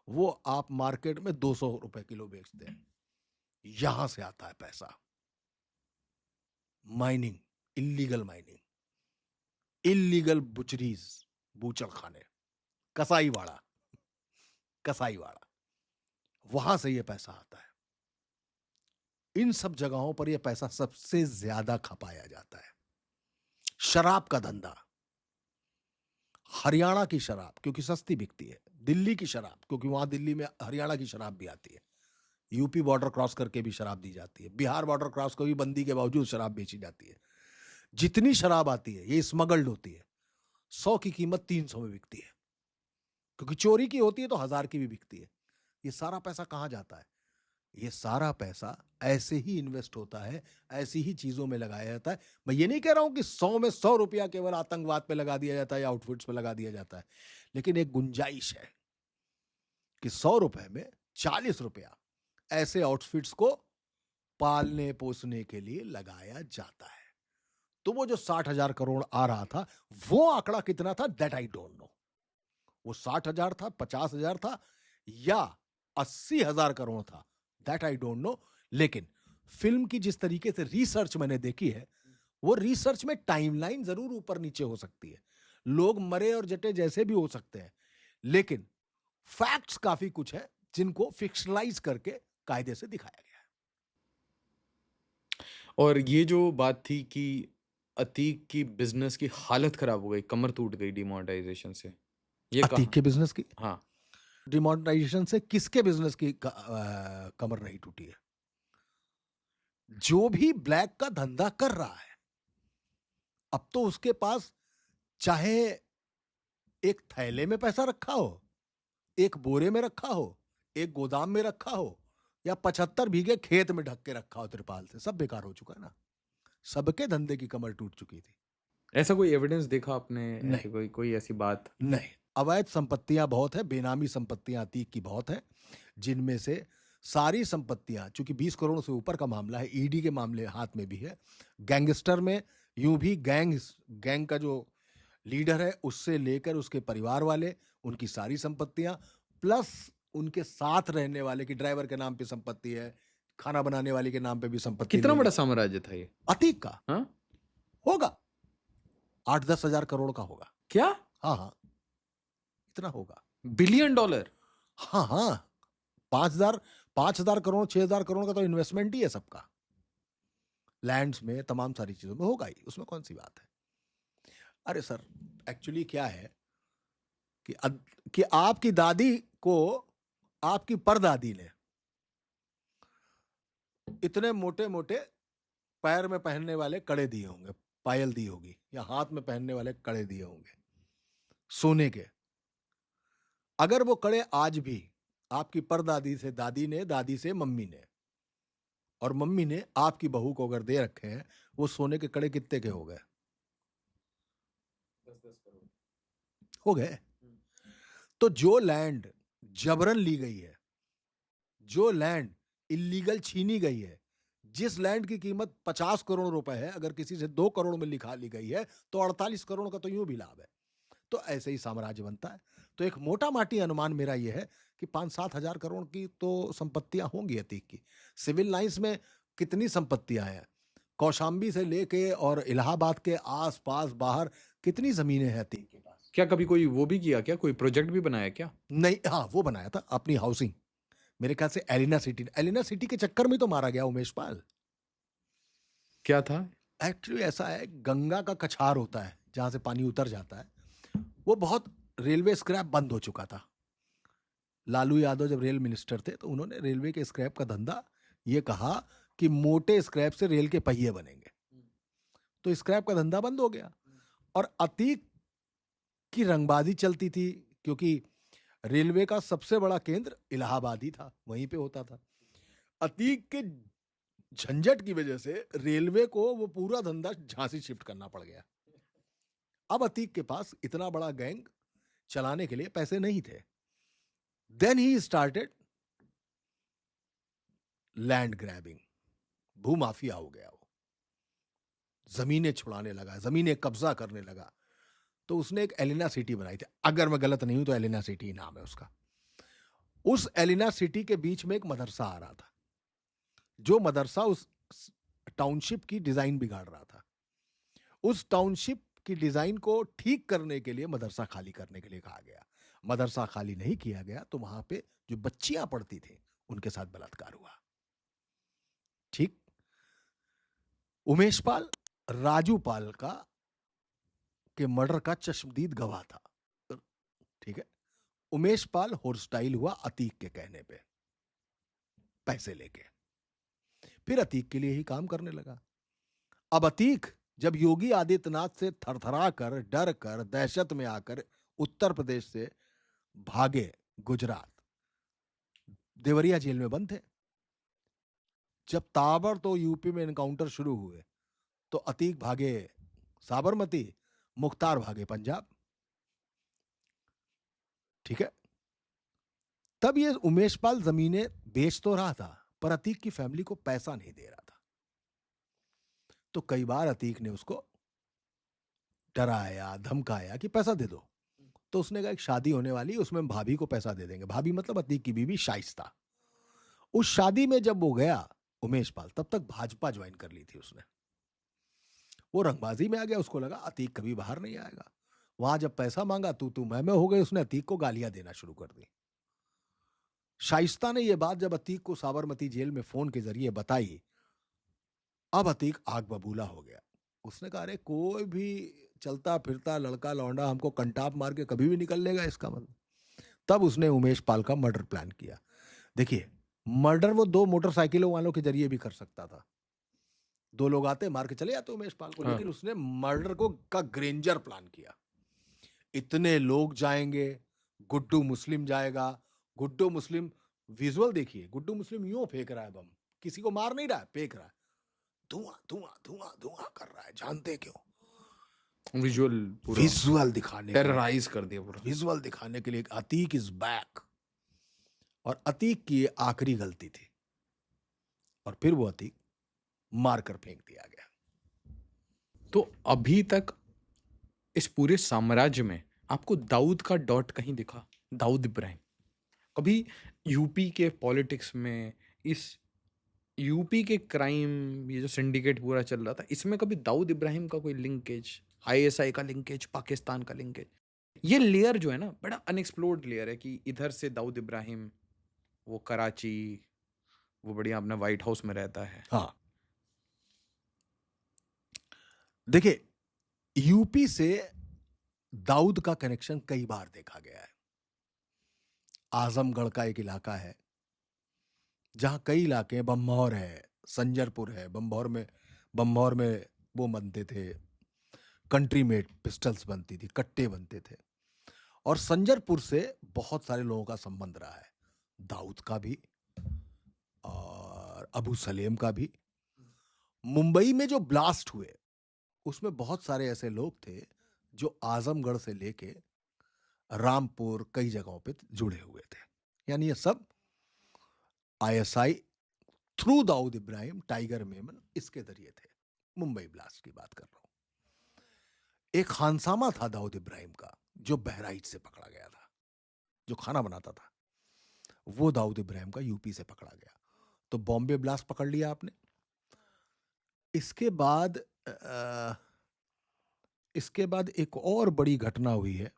वो आप मार्केट में 200 रुपए किलो बेचते हैं। यहां से आता है पैसा। माइनिंग, इलीगल माइनिंग, इलीगल बुचरीज, बूचड़ खाने, कसाईवाड़ा, वहां से ये पैसा आता है। इन सब जगहों पर यह पैसा सबसे ज्यादा खपाया जाता है। शराब का धंधा, हरियाणा की शराब क्योंकि सस्ती बिकती है, दिल्ली की शराब क्योंकि वहां दिल्ली में हरियाणा की शराब भी आती है, यूपी बॉर्डर क्रॉस करके भी शराब दी जाती है, बिहार बॉर्डर क्रॉस को भी बंदी के बावजूद शराब बेची जाती है। जितनी शराब आती है ये स्मगल्ड होती है। 100 की कीमत 300 में बिकती है, क्योंकि चोरी की होती है तो 1000 की भी बिकती है। ये सारा पैसा कहां जाता है? ये सारा पैसा ऐसे ही इन्वेस्ट होता है, ऐसी ही चीजों में लगाया जाता है। मैं ये नहीं कह रहा हूं कि 100 में 100 रुपया केवल आतंकवाद पे लगा दिया जाता है या आउटफिट्स पे लगा दिया जाता है, लेकिन एक गुंजाइश है कि 100 रुपए में 40 रुपया ऐसे आउटफिट्स को पालने पोसने के लिए लगाया जाता है। तो वो जो 60,000 करोड़ आ रहा था, वो आंकड़ा कितना था, दैट आई डोंट नो। वो 60,000 था, 50,000 था या 80,000 करोड़ था, दैट आई डोंट नो। लेकिन फिल्म की जिस तरीके से रिसर्च मैंने देखी है, वो रिसर्च में टाइमलाइन जरूर ऊपर नीचे हो सकती है, लोग मरे और जटे जैसे भी हो सकते हैं, लेकिन फैक्ट्स काफी कुछ है जिनको फिक्शनलाइज करके कायदे से दिखाया गया है। और ये जो बात थी कि अतीक की बिजनेस की हालत खराब हो गई, कमर टूट गई डिमोनेटाइजेशन से, ये अतीक कहाँ? के बिजनेस की हाँ, डिमोनेटाइजेशन से किसके बिजनेस की कमर नहीं टूटी है? जो भी ब्लैक का धंधा कर रहा है, अब तो उसके पास चाहे एक थैले में पैसा रखा हो, एक बोरे में रखा हो, एक गोदाम में रखा हो, या 75 बीघे खेत में ढक के रखा हो त्रिपाल से, सब बेकार हो चुका है ना। सबके धंधे की कमर टूट चुकी थी। ऐसा कोई एविडेंस देखा आपने? नहीं, ऐसी कोई ऐसी बात? नहीं, अवैध संपत्तियां बहुत है, बेनामी संपत्तियां अतीक की बहुत है, जिनमें से सारी संपत्तियां, चूंकि 20 करोड़ से ऊपर का मामला है, ईडी के मामले हाथ में भी है, गैंगस्टर में यूं भी गैंग का जो लीडर है उससे लेकर उसके परिवार वाले, उनकी सारी संपत्तियां, प्लस उनके साथ रहने वाले की ड्राइवर के नाम पे संपत्ति है, खाना बनाने वाले के नाम पे भी संपत्ति कितना ले बड़ा ली। साम्राज्य था ये? अतीक का हाँ, होगा 8-10 हजार करोड़ का होगा। क्या? हाँ हाँ, इतना होगा। Billion dollar? हाँ हाँ, 5,000 करोड़ 6,000 करोड़ का तो इन्वेस्टमेंट ही है सबका, लैंड्स में, तमाम सारी चीजों में होगा ही, उसमें कौन सी बात है। अरे सर, एक्चुअली क्या है कि आपकी दादी को आपकी परदादी ने इतने मोटे मोटे पैर में पहनने वाले कड़े दिए होंगे, पायल दी होगी, या हाथ में पहनने वाले कड़े दिए होंगे सोने के। अगर वो कड़े आज भी आपकी परदादी से दादी ने, दादी से मम्मी ने, और मम्मी ने आपकी बहू को अगर दे रखे हैं, वो सोने के कड़े कितने के हो गए? 10-10 करोड़ हो गए। तो जो लैंड जबरन ली गई है, जो लैंड इलीगल छीनी गई है, जिस लैंड की कीमत 50 करोड़ रुपए है, अगर किसी से 2 करोड़ में लिखा ली गई है तो 48 करोड़ का तो यूं भी लाभ है। तो ऐसे ही साम्राज्य बनता है। तो एक मोटा माटी अनुमान मेरा यह है कि 5-7 हजार करोड़ की तो संपत्तियां होंगी अतीक की। सिविल लाइंस में कितनी संपत्तियां हैं, कौशाम्बी से लेके और इलाहाबाद के आस पास बाहर कितनी जमीनें हैं अतीक के पास। क्या कभी कोई वो भी किया, क्या कोई प्रोजेक्ट भी बनाया क्या? नहीं, हाँ, वो बनाया था अपनी हाउसिंग, मेरे ख्याल से एलिना सिटी के चक्कर में तो मारा गया उमेश पाल। क्या था? एक्चुअली ऐसा है, गंगा का कछार होता है जहां से पानी उतर जाता है, वो बहुत रेलवे स्क्रैप बंद हो चुका था, लालू यादव जब रेल मिनिस्टर थे तो उन्होंने रेलवे के स्क्रैप का धंधा ये कहा कि मोटे स्क्रैप से रेल के पहिए बनेंगे, तो स्क्रैप का धंधा बंद हो गया। और अतीक की रंगबाजी चलती थी, क्योंकि रेलवे का सबसे बड़ा केंद्र इलाहाबाद ही था, वहीं पे होता था। अतीक के झंझट की वजह से रेलवे को वो पूरा धंधा झांसी शिफ्ट करना पड़ गया। अब अतीक के पास इतना बड़ा गैंग चलाने के लिए पैसे नहीं थे। Then he started land grabbing, भूमाफिया हो गया वो, जमीनें छुड़ाने लगा, जमीनें कब्जा करने लगा। तो उसने एक एलिना सिटी बनाई थी, अगर मैं गलत नहीं हूं तो एलिना सिटी नाम है उसका। उस एलिना सिटी के बीच में एक मदरसा आ रहा था, जो मदरसा उस टाउनशिप की डिजाइन बिगाड़ रहा था। उस टाउनशिप की डिजाइन को ठीक करने के लिए मदरसा खाली करने के लिए कहा गया। मदरसा खाली नहीं किया गया तो वहां पे जो बच्चियां पढ़ती थी उनके साथ बलात्कार हुआ। ठीक, उमेश पाल राजू पाल का के मर्डर का चश्मदीद गवाह था। ठीक है, उमेश पाल होस्टाइल हुआ अतीक के कहने पे, पैसे लेके, फिर अतीक के लिए ही काम करने लगा। अब अतीक जब योगी आदित्यनाथ से थरथरा कर, डर कर, दहशत में आकर उत्तर प्रदेश से भागे गुजरात, देवरिया जेल में बंद थे। जब ताबड़तोड़ यूपी में एनकाउंटर शुरू हुए तो अतीक भागे साबरमती, मुख्तार भागे पंजाब। ठीक है, तब ये उमेश पाल जमीनें बेच तो रहा था, पर अतीक की फैमिली को पैसा नहीं दे रहा था। तो कई बार अतीक ने उसको डराया, धमकाया कि पैसा दे दो। तो उसने कहा एक शादी होने वाली, उसमें भाभी को पैसा दे देंगे। भाभी मतलब अतीक की बीवी शाइस्ता। उस शादी में जब वो गया उमेश पाल, तब तक भाजपा ज्वाइन कर ली थी उसने। वो रंगबाजी में आ गया, उसको लगा अतीक कभी बाहर नहीं आएगा। वहां जब पैसा मांगा तू मैं हो गए, उसने अतीक को गालियां देना शुरू कर दी। शाइस्ता ने यह बात जब अतीक को साबरमती जेल में फोन के जरिए बताई, अब अतीक आग बबूला हो गया। उसने कहा अरे कोई भी चलता फिरता लड़का लौंडा हमको कंटाप मार के कभी भी निकल लेगा इसका मतलब। तब उसने उमेश पाल का मर्डर प्लान किया। देखिए, मर्डर वो 2 मोटरसाइकिलों वालों के जरिए भी कर सकता था, 2 लोग आते मार के चले जाते उमेश पाल को, लेकिन उसने मर्डर को का ग्रेंजर प्लान किया। इतने लोग जाएंगे, गुड्डू मुस्लिम जाएगा, गुड्डू मुस्लिम, विजुअल देखिए, गुड्डू मुस्लिम यूं फेंक रहा है बम, किसी को मार नहीं रहा है, फेंक रहा है, धुआं धुआं धुआं धुआं कर रहा है। जानते क्यों? विजुअल दिखाने, टेरराइज कर दिया पूरा। विजुअल दिखाने के लिए अतीक इज बैक। और अतीक की आखिरी गलती थी, और फिर वो अतीक मारकर फेंक दिया गया। तो अभी तक इस पूरे साम्राज्य में आपको दाऊद का डॉट कहीं दिखा? दाऊद इब्राहिम कभी यूपी के पॉलिटिक्स में, इस यूपी के क्राइम, ये जो सिंडिकेट पूरा चल रहा था, इसमें कभी दाऊद इब्राहिम का कोई लिंकेज, आईएसआई का लिंकेज, पाकिस्तान का लिंकेज? ये लेयर जो है ना, बड़ा अनएक्सप्लोर्ड लेयर है कि इधर से दाऊद इब्राहिम, वो कराची, वो बढ़िया अपना व्हाइट हाउस में रहता है। हाँ, देखिए, यूपी से दाऊद का कनेक्शन कई बार देखा गया है। आजमगढ़ का एक इलाका है जहां कई इलाके, बम्भौर है, संजरपुर है, बम्भौर में वो बनते थे कंट्री मेड पिस्टल्स, बनती थी, कट्टे बनते थे। और संजरपुर से बहुत सारे लोगों का संबंध रहा है, दाऊद का भी और अबू सलेम का भी। मुंबई में जो ब्लास्ट हुए उसमें बहुत सारे ऐसे लोग थे जो आजमगढ़ से लेके रामपुर कई जगहों पे जुड़े हुए थे। यानी ये सब ISI through Dawood Ibrahim, Tiger Memon, इसके जरिए थे। मुंबई ब्लास्ट की बात कर रहा हूं। एक खानसामा था दाऊद इब्राहिम का जो बहराइच से पकड़ा गया था, जो खाना बनाता था, वो दाऊद इब्राहिम का यूपी से पकड़ा गया। तो बॉम्बे ब्लास्ट पकड़ लिया आपने। इसके बाद एक और बड़ी घटना हुई है,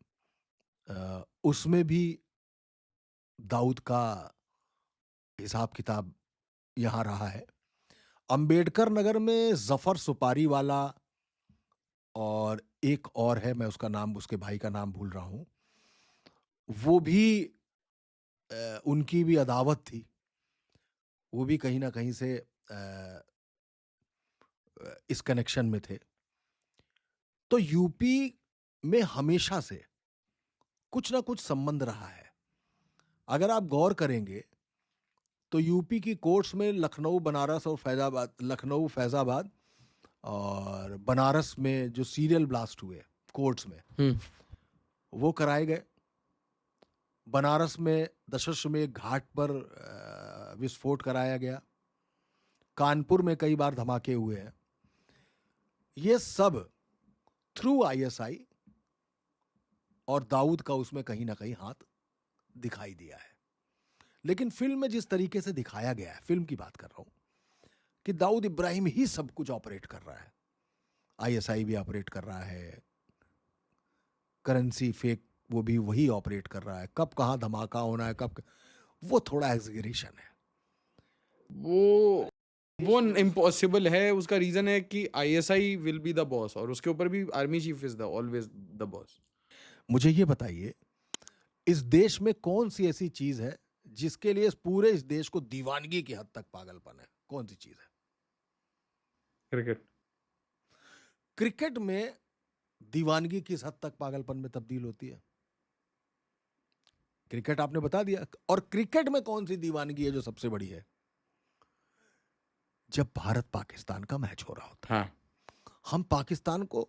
उसमें भी दाऊद का हिसाब किताब यहां रहा है। अंबेडकर नगर में जफर सुपारी वाला, और एक और है, मैं उसका नाम, उसके भाई का नाम भूल रहा हूं, वो भी उनकी भी अदावत थी, वो भी कहीं ना कहीं से इस कनेक्शन में थे। तो यूपी में हमेशा से कुछ ना कुछ संबंध रहा है। अगर आप गौर करेंगे तो यूपी की कोर्ट्स में लखनऊ, बनारस और फैजाबाद, लखनऊ, फैजाबाद और बनारस में जो सीरियल ब्लास्ट हुए कोर्ट्स में, वो कराए गए। बनारस में दशाश्वमेध घाट पर विस्फोट कराया गया। कानपुर में कई बार धमाके हुए हैं। ये सब थ्रू आईएसआई, और दाऊद का उसमें कहीं ना कहीं हाथ दिखाई दिया है। लेकिन फिल्म में जिस तरीके से दिखाया गया है, फिल्म की बात कर रहा हूं, कि दाऊद इब्राहिम ही सब कुछ ऑपरेट कर रहा है। आईएसआई भी ऑपरेट कर रहा है, करेंसी फेक वो भी वही ऑपरेट कर रहा है, कब कहां धमाका होना है, वो थोड़ा एग्जीगरेशन है। वो वो इम्पॉसिबल है। उसका रीजन है कि ISI will be the boss, और उसके ऊपर भी army chief is the always the boss. मुझे ये बताइए, इस देश में कौन सी ऐसी चीज है जिसके लिए पूरे इस देश को दीवानगी की हद तक पागलपन है? कौन सी चीज है? क्रिकेट। क्रिकेट में दीवानगी किस हद तक पागलपन में तब्दील होती है? क्रिकेट आपने बता दिया। और क्रिकेट में कौन सी दीवानगी है जो सबसे बड़ी है? जब भारत पाकिस्तान का मैच हो रहा होता है, हाँ। हम पाकिस्तान को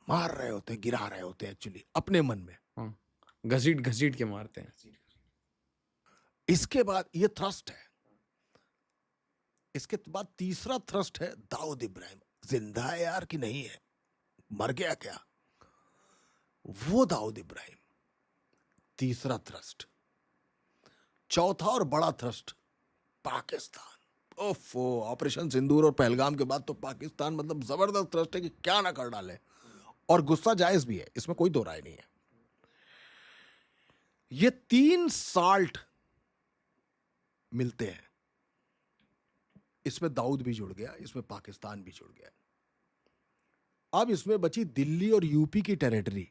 मार रहे होते हैं, गिरा रहे होते हैं, एक्चुअली अपने मन में। हाँ, घसीट घसीट के मारते हैं। इसके बाद ये थ्रस्ट है। इसके बाद तीसरा थ्रस्ट है दाऊद इब्राहिम। जिंदा है यार कि नहीं है, मर गया क्या? वो दाऊद इब्राहिम, तीसरा थ्रस्ट। चौथा और बड़ा थ्रस्ट पाकिस्तान। ओफो, ऑपरेशन सिंदूर और पहलगाम के बाद तो पाकिस्तान मतलब जबरदस्त थ्रस्ट है कि क्या ना कर डाले। और गुस्सा जायज भी है, इसमें कोई दो राय नहीं है। ये तीन साल्ट मिलते हैं, इसमें दाऊद भी जुड़ गया, इसमें पाकिस्तान भी जुड़ गया। अब इसमें बची दिल्ली और यूपी की टेरिटरी।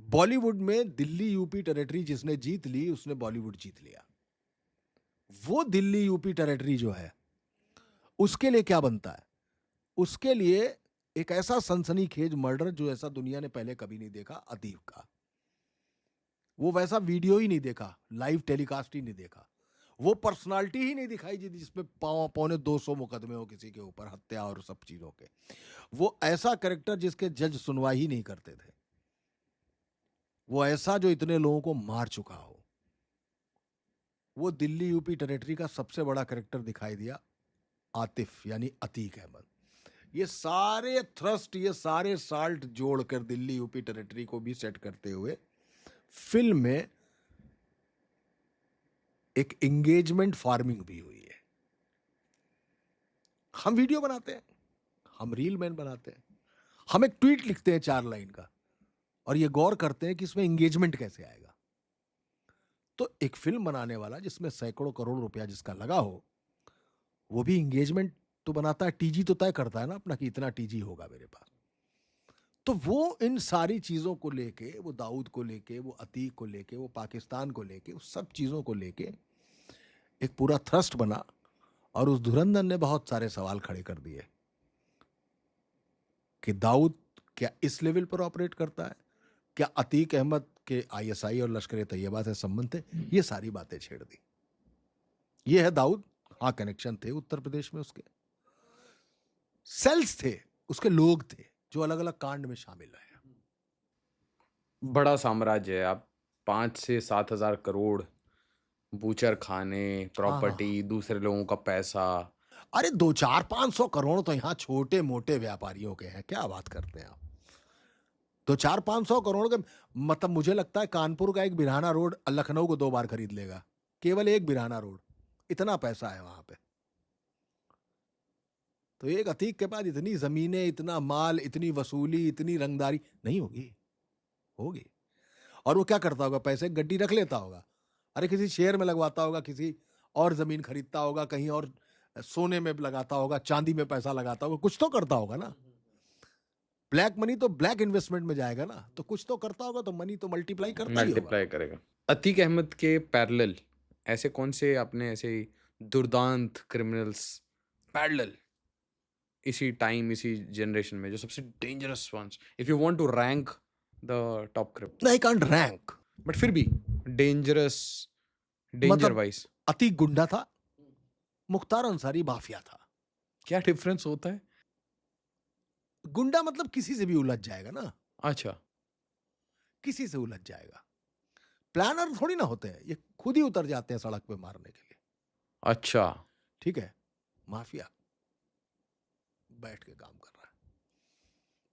बॉलीवुड में दिल्ली यूपी टेरिटरी जिसने जीत ली, उसने बॉलीवुड जीत लिया। वो दिल्ली यूपी टेरिटरी जो है, उसके लिए क्या बनता है? उसके लिए एक ऐसा सनसनीखेज मर्डर जो ऐसा दुनिया ने पहले कभी नहीं देखा, अतीक का। वो वैसा वीडियो ही नहीं देखा, लाइव टेलीकास्ट ही नहीं देखा, वो पर्सनालिटी ही नहीं दिखाई जिसमें पौने 200 मुकदमे हो किसी के ऊपर, हत्या और सब चीजों के। वो ऐसा कैरेक्टर जिसके जज सुनवाई ही नहीं करते थे। वो ऐसा जो इतने लोगों को मार चुका हो। वो दिल्ली यूपी टेरिटरी का सबसे बड़ा कैरेक्टर दिखाई दिया, आतिफ यानी अतीक अहमद। ये सारे थ्रस्ट, ये सारे साल्ट जोड़कर दिल्ली यूपी टेरिटरी को भी सेट करते हुए फिल्म में एक एंगेजमेंट फार्मिंग भी हुई है। हम वीडियो बनाते हैं, हम रील मैन बनाते हैं, हम एक ट्वीट लिखते हैं 4 लाइन का, और ये गौर करते हैं कि इसमें एंगेजमेंट कैसे आएगा। तो एक फिल्म बनाने वाला जिसमें सैकड़ों करोड़ रुपया जिसका लगा हो, वो भी एंगेजमेंट तो बनाता है, टीजी तो तय करता है ना अपना कि इतना टीजी होगा मेरे पास। तो वो इन सारी चीजों को लेके, वो दाऊद को लेके, वो अतीक को लेके, वो पाकिस्तान को लेके, उस सब चीजों को लेके एक पूरा थ्रस्ट बना। और उस धुरंधर ने बहुत सारे सवाल खड़े कर दिए कि दाऊद क्या इस लेवल पर ऑपरेट करता है? क्या अतीक अहमद के आईएसआई और लश्कर तैयबा से संबंध थे? ये सारी बातें छेड़ दी। ये है दाऊद। हाँ, कनेक्शन थे उत्तर प्रदेश में, उसके सेल्स थे, उसके लोग थे जो अलग अलग कांड में शामिल रहे। बड़ा साम्राज्य है। आप 5 से 7 हजार करोड़, बूचर खाने, हाँ, प्रॉपर्टी, दूसरे लोगों का पैसा। अरे 200-400-500 करोड़ तो यहाँ छोटे मोटे व्यापारियों के हैं, क्या बात करते हैं आप? 200-400-500 करोड़ के मतलब, मुझे लगता है कानपुर का एक बिराना रोड लखनऊ को 2 बार खरीद लेगा, केवल एक बिराना रोड। इतना पैसा है वहां पे। तो एक अतीक के पास इतनी जमीनें, इतना माल, इतनी वसूली, इतनी रंगदारी नहीं होगी? होगी। और वो क्या करता होगा? पैसे गड्डी रख लेता होगा, अरे किसी शेयर में लगवाता होगा, किसी और जमीन खरीदता होगा, कहीं और सोने में लगाता होगा, चांदी में पैसा लगाता होगा, कुछ तो करता होगा ना। ब्लैक मनी तो ब्लैक इन्वेस्टमेंट में जाएगा ना, तो कुछ तो करता होगा, तो मनी तो मल्टीप्लाई करता ही होगा। मल्टीप्लाई करेगा। अतीक अहमद के पैरेलल ऐसे कौन से आपने ऐसे दुर्दांत क्रिमिनल्स पैरेलल इसी टाइम इसी जनरेशन में जो सबसे dangerous ones, if you want to rank the top criminal, I can't rank, but फिर भी डेंजरस, डेंजर मतलब वाइज अतीक गुंडा था, मुख्तार अंसारी माफिया था। क्या डिफरेंस होता है? गुंडा मतलब किसी से भी उलझ जाएगा ना, अच्छा, किसी से उलझ जाएगा। प्लानर थोड़ी ना होते हैं, ये खुद ही उतर जाते हैं सड़क पे मारने के लिए। अच्छा, ठीक है, माफिया बैठ के काम कर रहा है,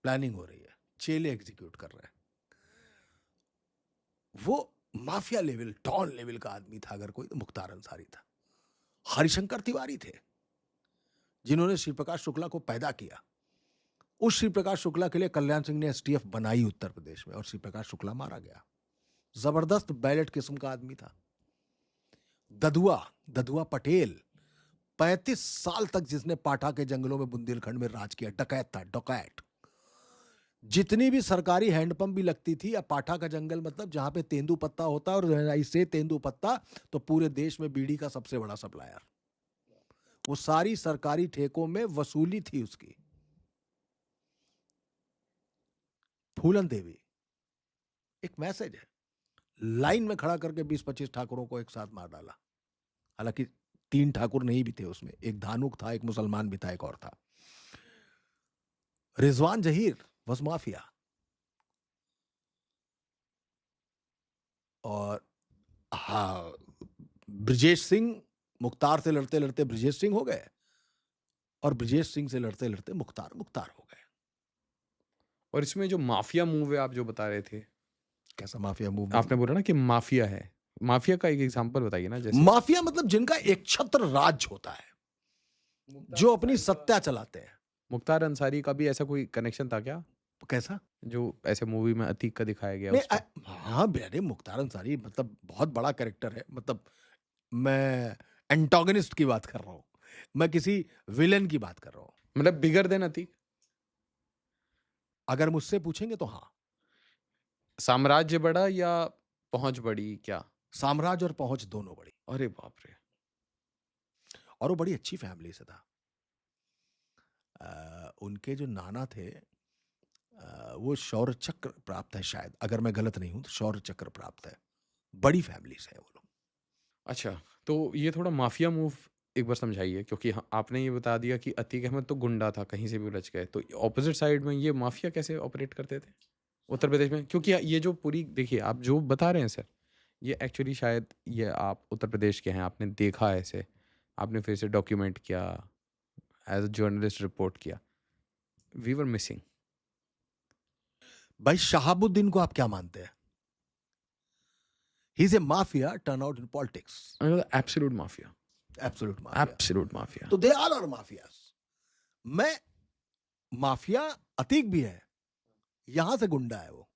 प्लानिंग हो रही है, चेले एग्जीक्यूट कर रहे हैं। वो माफिया लेवल, डॉन लेवल का आदमी था अगर कोई, तो मुख्तार अंसारी था। हरिशंकर तिवारी थे जिन्होंने श्री प्रकाश शुक्ला को पैदा किया। उस श्री प्रकाश शुक्ला के लिए कल्याण सिंह ने एसटीएफ बनाई उत्तर प्रदेश में, और श्री प्रकाश शुक्ला मारा गया। जबरदस्त बैलेट किस्म का आदमी था। ददुआ पटेल, 35 साल तक जिसने पाठा के जंगलों में बुंदेलखंड में राज किया, डकैत था, डकैत। जितनी भी सरकारी हैंडपंप भी लगती थी, या पाठा का जंगल मतलब जहां पे तेंदुपत्ता होता है, और इससे तेंदुपत्ता तो पूरे देश में बीड़ी का सबसे बड़ा सप्लायर, वो सारी सरकारी ठेकों में वसूली थी उसकी। फूलन देवी, एक मैसेज है, लाइन में खड़ा करके 20-25 ठाकुरों को एक साथ मार डाला। हालांकि 3 ठाकुर नहीं भी थे उसमें, एक धानुक था, एक मुसलमान भी था, एक और था। Rizwan Zaheer was mafia. और हाँ, ब्रिजेश सिंह, मुख्तार से लड़ते लड़ते ब्रिजेश सिंह हो गए, और ब्रिजेश सिंह से लड़ते लड़ते मुख्तार हो गए। और इसमें जो माफिया मूव है आप जो बता रहे थे, कैसा माफिया मूव? आपने बोला ना कि माफिया है, माफिया का एक एग्जांपल बताइए ना। जैसे माफिया मतलब जिनका एक छत्र राज होता है, जो अपनी सत्ता चलाते हैं। मुख्तार अंसारी का भी ऐसा कोई कनेक्शन था क्या, कैसा? जो ऐसे मूवी में अतीक का दिखाया गया नहीं, उसको? हाँ अरे मुख्तार अंसारी मतलब बहुत बड़ा कैरेक्टर है। मतलब मैं एंटागनिस्ट की बात कर रहा हूं, मैं किसी विलेन की बात कर रहा हूं। मतलब बिगर देन अतीक? अगर मुझसे पूछेंगे तो हाँ। साम्राज्य बड़ा या पहुंच बड़ी क्या? साम्राज्य और पहुंच दोनों बड़ी, अरे बाप रे। और वो बड़ी अच्छी फैमिली से था। उनके जो नाना थे, वो शौर्य चक्र प्राप्त है शायद, अगर मैं गलत नहीं हूं तो शौर्य चक्र प्राप्त है। बड़ी फैमिली से है वो लोग। अच्छा, तो ये थोड़ा माफिया मूव एक बार समझाइए, क्योंकि आपने ये बता दिया कि अतीक अहमद तो गुंडा था, कहीं से भी उलझ गए, तो ऑपोजिट साइड में ये माफिया कैसे ऑपरेट करते थे उत्तर प्रदेश में? क्योंकि ये जो पूरी देखिए आप जो बता रहे हैं सर, ये एक्चुअली शायद ये आप उत्तर प्रदेश के हैं, आपने देखा है इसे, आपने फिर से डॉक्यूमेंट किया, एज अ जर्नलिस्ट रिपोर्ट किया, वी वर मिसिंग। भाई शहाबुद्दीन को आप क्या मानते हैं? He is a mafia turn out in politics. Absolute mafia, absolute mafia. Absolute mafia. तो दे ऑल आर माफियाज। मैं माफिया, अतीक भी है, यहां से गुंडा है वो।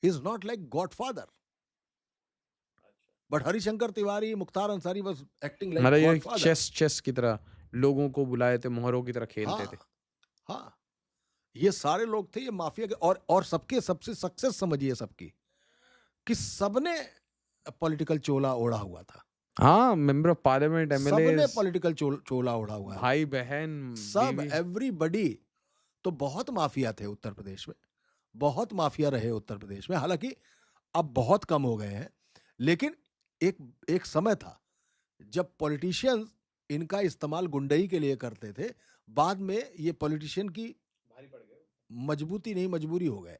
Is not like godfather, but Harishankar Tiwari, Mukhtar Ansari was acting like मतलब ये गॉडफादर। चेस की तरह लोगों को बुलाए थे, मोहरों की तरह खेलते थे। हाँ हाँ, ये सारे लोग थे ये माफिया के। और सबके सबसे सक्सेस समझिए सबकी, कि सबने पॉलिटिकल चोला ओढ़ा हुआ था। हाँ, मेंबर ऑफ पार्लियामेंट, सबने एमएलए, पॉलिटिकल चोला ओढ़ा हुआ है, भाई बहन, सब, बीवी। एवरीबडी। तो बहुत माफिया थे उत्तर प्रदेश में, बहुत माफिया रहे उत्तर प्रदेश में। हालांकि अब बहुत कम हो गए हैं, लेकिन एक एक समय था जब पॉलिटिशियंस इनका इस्तेमाल गुंडई के लिए करते थे। बाद में ये पॉलिटिशियन की मजबूती नहीं, मजबूरी हो गए,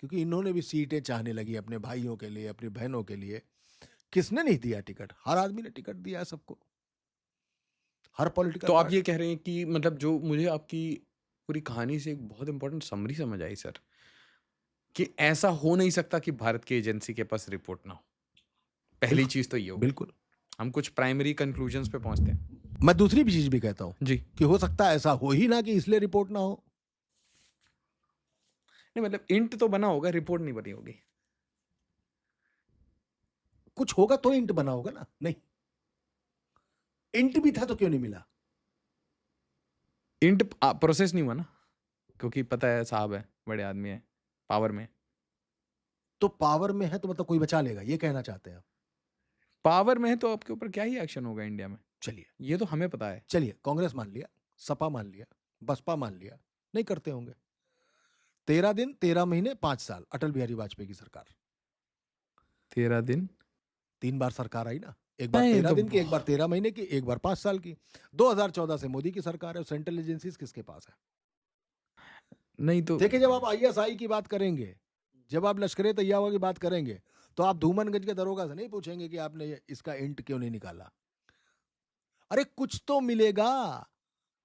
क्योंकि इन्होंने भी सीटें चाहने लगी अपने भाइयों के लिए, अपनी बहनों के लिए। किसने नहीं दिया टिकट? हर आदमी ने टिकट दिया है सबको, हर पॉलिटिकल तो आप पार्टी। ये कह रहे हैं कि मतलब जो मुझे आपकी पूरी कहानी से एक बहुत इंपॉर्टेंट समरी समझ आई सर, कि ऐसा हो नहीं सकता कि भारत की एजेंसी के पास रिपोर्ट ना हो। पहली बिल्कुल चीज तो ये होगी। बिल्कुल। हम कुछ प्राइमरी कंक्लूजन्स पे पहुंचते हैं। मैं दूसरी भी चीज भी कहता हूं, जी। कि हो सकता है ऐसा हो ही ना, कि इसलिए रिपोर्ट ना हो। नहीं मतलब इंट तो बना होगा, रिपोर्ट नहीं बनी होगी। कुछ होगा तो इंट बना होगा ना। नहीं, इंट भी था तो क्यों नहीं मिला? इंट प्रोसेस नहीं हुआ ना, क्योंकि पता है साहब है, बड़े आदमी है, पावर में। तो पावर में है तो मतलब कोई बचा लेगा, ये कहना चाहते हैं आप? पावर में है तो आपके ऊपर क्या ही एक्शन होगा इंडिया में, चलिए, ये तो हमें पता है। चलिए, कांग्रेस मान लिया, सपा मान लिया, बसपा मान लिया, नहीं करते होंगे। 13 दिन, 13 महीने, 5 साल, अटल बिहारी वाजपेयी की सरकार। 13 दिन 3 बार सरकार आई ना, एक बार नहीं 13 तो दिन की, एक बार 13 महीने की, एक बार 5 साल की। 2014 से मोदी की सरकार है और सेंट्रल एजेंसीज किसके पास है? नहीं तो देखिए, जब आप आईएसआई की बात करेंगे, जब आप लश्कर तैयबा की बात करेंगे, तो आप धूमनगंज के दरोगा से नहीं पूछेंगे कि आपने इसका इंट क्यों नहीं निकाला। अरे कुछ तो मिलेगा,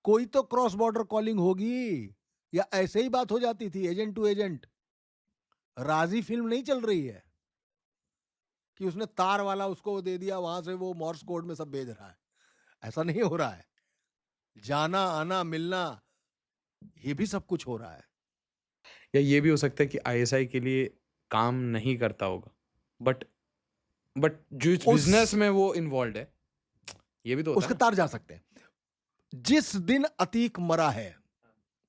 कोई तो क्रॉस बॉर्डर कॉलिंग होगी, या ऐसे ही बात हो जाती थी एजेंट टू एजेंट। राजी फिल्म नहीं चल रही है कि उसने तार वाला उसको दे दिया, वहां से वो मॉर्स कोड में सब भेज रहा है। ऐसा नहीं हो रहा है। जाना आना मिलना, ये भी सब कुछ हो रहा है। या ये भी हो सकता है कि आईएसआई के लिए काम नहीं करता होगा, बट जो इस उस बिजनेस में वो इन्वॉल्व है, ये भी तो होता उसके है ना। तार जा सकते हैं। जिस दिन अतीक मरा है,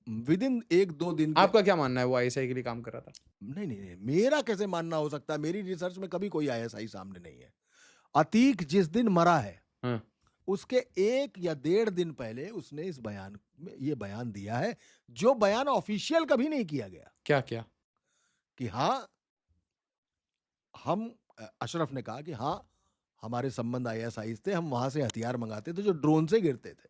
विद इन 1-2 दिन के। आपका क्या मानना है, वो आईएसआई के लिए काम कर रहा था? नहीं नहीं नहीं, मेरा कैसे मानना हो सकता है? मेरी रिसर्च में कभी कोई आईएसआई सामने नहीं है। अतीक जिस दिन मरा है, हाँ, उसके 1 या 1.5 दिन पहले उसने इस बयान में ये बयान दिया है, जो बयान ऑफिशियल कभी नहीं किया गया, क्या क्या? कि हाँ हम अशरफ ने कहा कि हाँ हमारे संबंध आईएसआई थे, हम वहां से हथियार मंगाते थे जो ड्रोन से गिरते थे,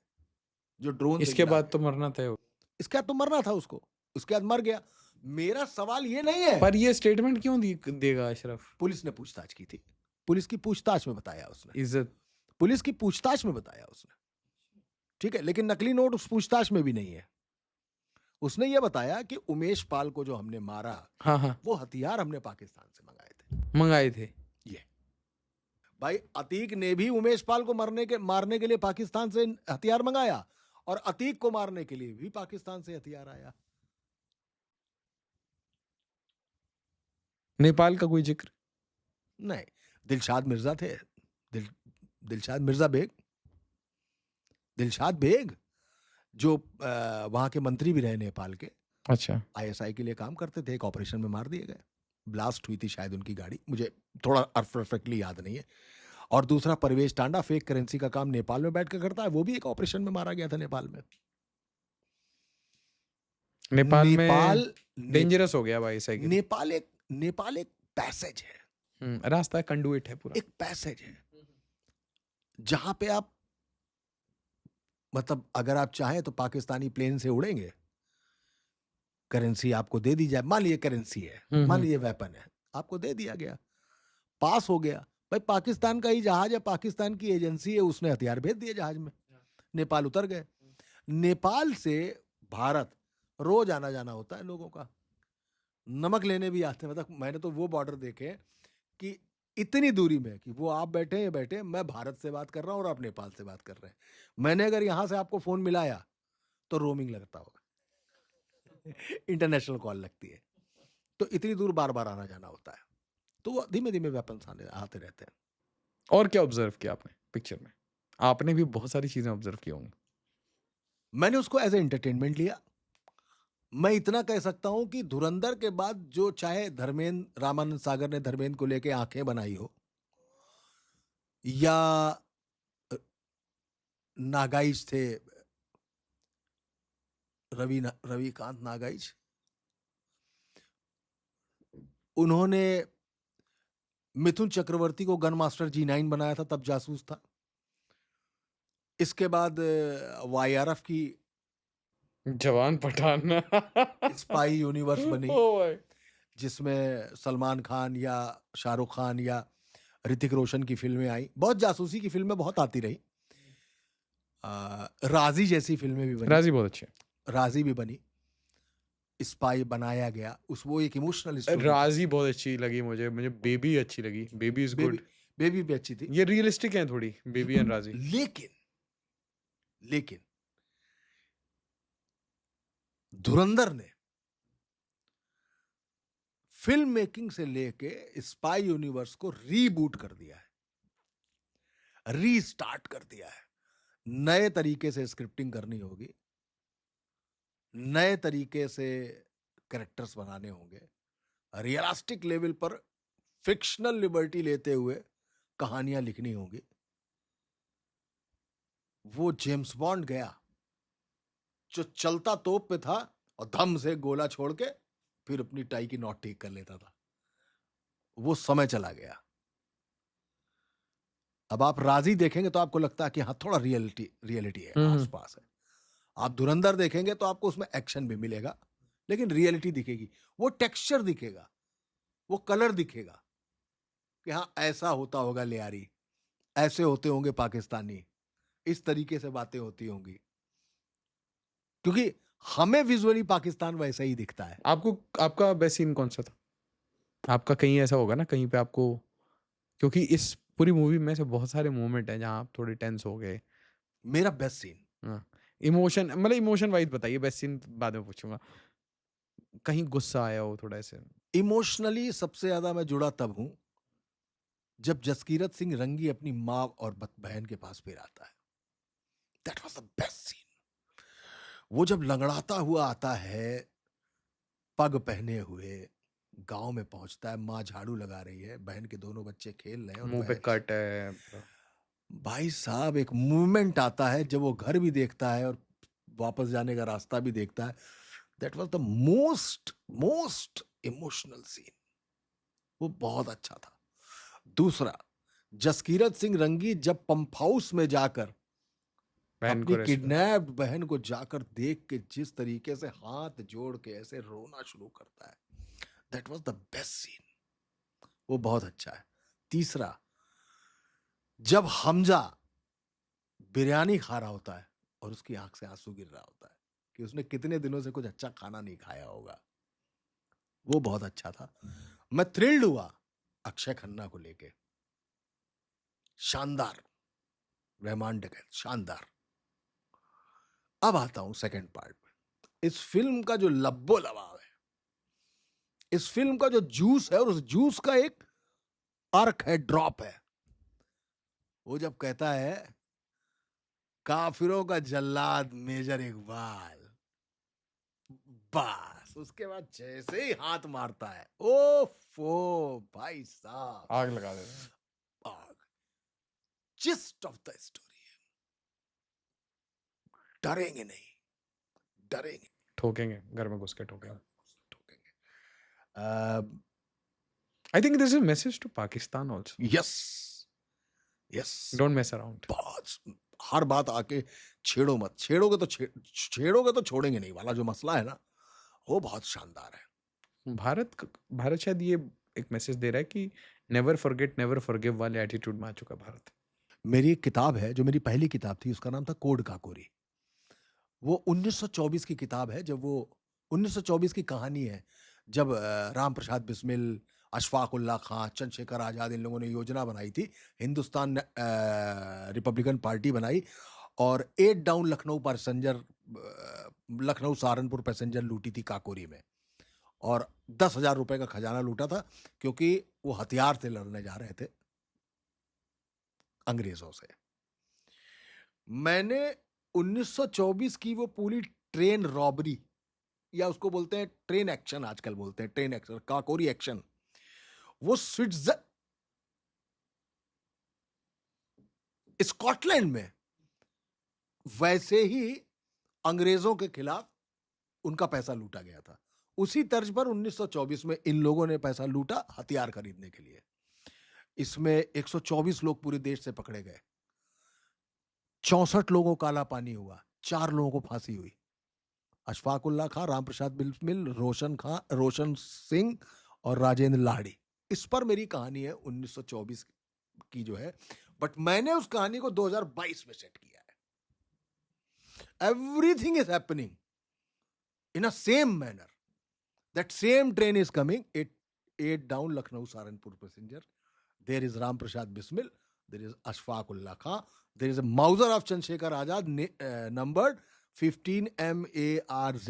जो ड्रोन से इसके गिरा बाद गया। तो मरना तय हो। इसके बाद तो मरना था उसको, उसके बाद मर गया। मेरा सवाल ये नहीं है। पर ये स्टेटमेंट क्यों देगा अशरफ? पुलिस ने पूछताछ की थी, पुलिस की पूछताछ में बताया उसने, इज्जत। पुलिस की पूछताछ में बताया उसने, ठीक है। लेकिन नकली नोट उस पूछताछ में भी नहीं है। उसने ये बताया कि उमेश पाल को जो हमने मारा, हाँ हाँ, वो हथियार हमने पाकिस्तान से मंगाए थे। मंगाए थे। ये भाई, अतीक ने भी उमेश पाल को मारने के लिए पाकिस्तान से हथियार मंगाया, और अतीक को मारने के लिए भी पाकिस्तान से हथियार आया। नेपाल का कोई जिक्र? नहीं, दिलशाद मिर्जा थे, दिलशाद मिर्जा बेग, दिलशाद बेग, जो वहां के मंत्री भी रहे नेपाल के, अच्छा, आईएसआई के लिए काम करते थे, एक ऑपरेशन में मार दिए गए। ब्लास्ट हुई थी शायद उनकी गाड़ी, मुझे थोड़ा परफेक्टली याद नहीं है। और दूसरा परवेज टांडा, फेक करेंसी का काम नेपाल में बैठ कर करता है, वो भी एक ऑपरेशन में मारा गया था नेपाल में। नेपाल में नेपाल डेंजरस हो गया भाई साइकिल। नेपाल एक पैसेज है, रास्ता कंडुइट है पूरा। एक पैसेज है, जहां पे आप, मतलब अगर आप चाहें तो पाकिस्तानी प्लेन से उड़ेंगे, करेंसी आपको दे दी जाए, मान लीजिए करेंसी है, मान लीजिए वेपन है, आपको दे दिया गया, पास हो गया। भाई पाकिस्तान का ही जहाज है, पाकिस्तान की एजेंसी है, उसने हथियार भेज दिए जहाज में, नेपाल उतर गए। नेपाल से भारत रोज आना जाना होता है लोगों का, नमक लेने भी आते हैं। मतलब मैंने तो वो बॉर्डर देखे कि इतनी दूरी में, कि वो आप बैठे हैं बैठे, मैं भारत से बात कर रहा हूं और आप नेपाल से बात कर रहे हैं। मैंने अगर यहां से आपको फोन मिलाया तो रोमिंग लगता होगा, इंटरनेशनल कॉल लगती है। तो इतनी दूर बार बार आना जाना होता है, तो वो धीमे धीमे वेपन्स आते रहते हैं। और क्या ऑब्जर्व किया आपने पिक्चर में? आपने भी बहुत सारी चीजें ऑब्जर्व की होंगी। मैंने उसको एज ए एंटरटेनमेंट लिया। मैं इतना कह सकता हूं कि धुरंधर के बाद जो, चाहे धर्मेंद्र, रामानंद सागर ने धर्मेंद्र को लेके आंखें बनाई हो, या नागाइज थे, रविकांत नागाइज, उन्होंने मिथुन चक्रवर्ती को गन मास्टर G9 बनाया था, तब जासूस था। इसके बाद YRF की जवान पठान। स्पाई यूनिवर्स बनी, ओ भाई। जिसमें सलमान खान या शाहरुख खान या ऋतिक रोशन की फिल्में आई। बहुत जासूसी की फिल्में बहुत आती रही। राजी जैसी फिल्में भी बनी, राजी बहुत अच्छे। राजी भी बनी, स्पाई बनाया गया, उस वो एक इमोशनल स्टोरी। राजी बहुत अच्छी लगी मुझे बेबी अच्छी लगी, बेबी इज गुड। बेबी भी अच्छी थी। ये रियलिस्टिक है थोड़ी, बेबी एंड राजी। लेकिन धुरंधर ने फिल्म मेकिंग से लेके स्पाई यूनिवर्स को रीबूट कर दिया है, रीस्टार्ट कर दिया है। नए तरीके से स्क्रिप्टिंग करनी होगी, नए तरीके से कैरेक्टर्स बनाने होंगे, रियलिस्टिक लेवल पर फिक्शनल लिबर्टी लेते हुए कहानियां लिखनी होंगी। वो जेम्स बॉन्ड गया जो चलता तोप पे था और धम से गोला छोड़ के फिर अपनी टाई की नॉट ठीक कर लेता था। वो समय चला गया। अब आप राजी देखेंगे तो आपको लगता है कि हाँ, थोड़ा रियलिटी है, हम्म। आसपास है। आप धुरंधर देखेंगे तो आपको उसमें एक्शन भी मिलेगा, लेकिन रियलिटी दिखेगी, वो टेक्सचर दिखेगा, वो कलर दिखेगा कि हाँ, ऐसा होता होगा लियारी, ऐसे होते होंगे पाकिस्तानी, इस तरीके से बातें होती होंगी, क्योंकि हमें विजुअली पाकिस्तान वैसा ही दिखता है। आपको आपका बेस्ट सीन कौन सा था? आपका कहीं ऐसा होगा ना, कहीं पे आपको, क्योंकि इस पूरी मूवी में से बहुत सारे मोमेंट हैं जहाँ आप थोड़े टेंस हो गए। मेरा बेस्ट सीन, हाँ, इमोशन, मतलब इमोशन वाइज बताइए, बेस्ट सीन बाद में पूछूंगा। कहीं गुस्सा आया हो थोड़ा ऐसे? इमोशनली सबसे ज्यादा मैं जुड़ा तब हूं जब जसकीरत सिंह रंगी अपनी माँ और बहन के पास फिर आता है। That was the best scene. वो जब लंगड़ाता हुआ आता है, पग पहने हुए, गांव में पहुंचता है, माँ झाड़ू लगा रही है, बहन के दोनों बच्चे खेल रहे हैं और मुंह पे बहन, कट है पूरा। भाई साहब एक मूवमेंट आता है जब वो घर भी देखता है और वापस जाने का रास्ता भी देखता है। That was the most most emotional scene. वो बहुत अच्छा था। दूसरा, जसकीरत सिंह रंगी जब पंप हाउस में जाकर बहन को अपनी रेस्क्यू। किडनैप्ड बहन को जाकर देख के जिस तरीके से हाथ जोड़ के ऐसे रोना शुरू करता है, that was the best scene. वो बहुत अच्छा है। तीसरा, जब हमजा बिरयानी खा रहा होता है और उसकी आंख से आंसू गिर रहा होता है कि उसने कितने दिनों से कुछ अच्छा खाना नहीं खाया होगा, वो बहुत अच्छा था। मैं थ्रिल्ड हुआ अक्षय खन्ना को लेके। शानदार, रहमान डकैत, शानदार। अब आता हूं सेकंड पार्ट में। इस फिल्म का जो लब्बो लबाव है, इस फिल्म का जो जूस है, और उस जूस का एक अर्क है, ड्रॉप है। वो जब कहता है काफिरों का जल्लाद मेजर इकबाल, बस उसके बाद जैसे ही हाथ मारता है, ओफो भाई साहब, आग लगा देते हैं। आग। जिस्ट ऑफ द स्टोरी है, डरेंगे नहीं, डरेंगे, ठोकेंगे, घर में घुस के ठोकेंगे। ठोकेंगे। I think this is message to Pakistan also. Yes, yes. Don't mess around. बहुत, हर बात आके छेड़ो मत, छेड़ोगे तो छेड़ोगे तो छोड़ेंगे नहीं वाला जो मसला है ना, वो बहुत शानदार है। भारत शायद ये एक मैसेज दे रहा है कि नेवर फॉरगेट नेवर फॉरगिव वाले एटीट्यूड में आ चुका है भारत। मेरी एक किताब है, जो मेरी पहली किताब थी, उसका नाम था कोड काकोरी। वो 1924 की किताब है, जब वो 1924 की कहानी है, जब राम प्रसाद बिस्मिल, अशफाक उल्ला खां, चंद्रशेखर आज़ाद, इन लोगों ने योजना बनाई थी, हिंदुस्तान रिपब्लिकन पार्टी बनाई और 8 down Lucknow passenger, Lucknow Saharanpur passenger लूटी थी काकोरी में, और 10,000 रुपए का खजाना लूटा था, क्योंकि वो हथियार से लड़ने जा रहे थे अंग्रेजों से। मैंने 1924 की वो पूरी ट्रेन रॉबरी, या उसको बोलते हैं ट्रेन एक्शन, आजकल बोलते हैं ट्रेन एक्शन, काकोरी एक्शन, वो स्कॉटलैंड में वैसे ही अंग्रेजों के खिलाफ उनका पैसा लूटा गया था। उसी तर्ज पर 1924 में इन लोगों ने पैसा लूटा हथियार खरीदने के लिए। इसमें 124 लोग पूरे देश से पकड़े गए, 64 लोगों को काला पानी हुआ, 4 लोगों को फांसी हुई। अशफाक उल्ला खां, राम प्रसाद बिस्मिल, रोशन सिंह और राजेंद्र लाहिड़ी। इस पर मेरी कहानी है 1924 की जो है, बट मैंने उस कहानी को 2022 में सेट किया है। Everything is happening in a same manner. That same train is coming, 8 down Lucknow Saharanpur passenger. There is Ram Prasad Bismil, there is Ashfaq Ullah Khan, there is a Mauser of Chandrashekhar Azad numbered 15 MARZ,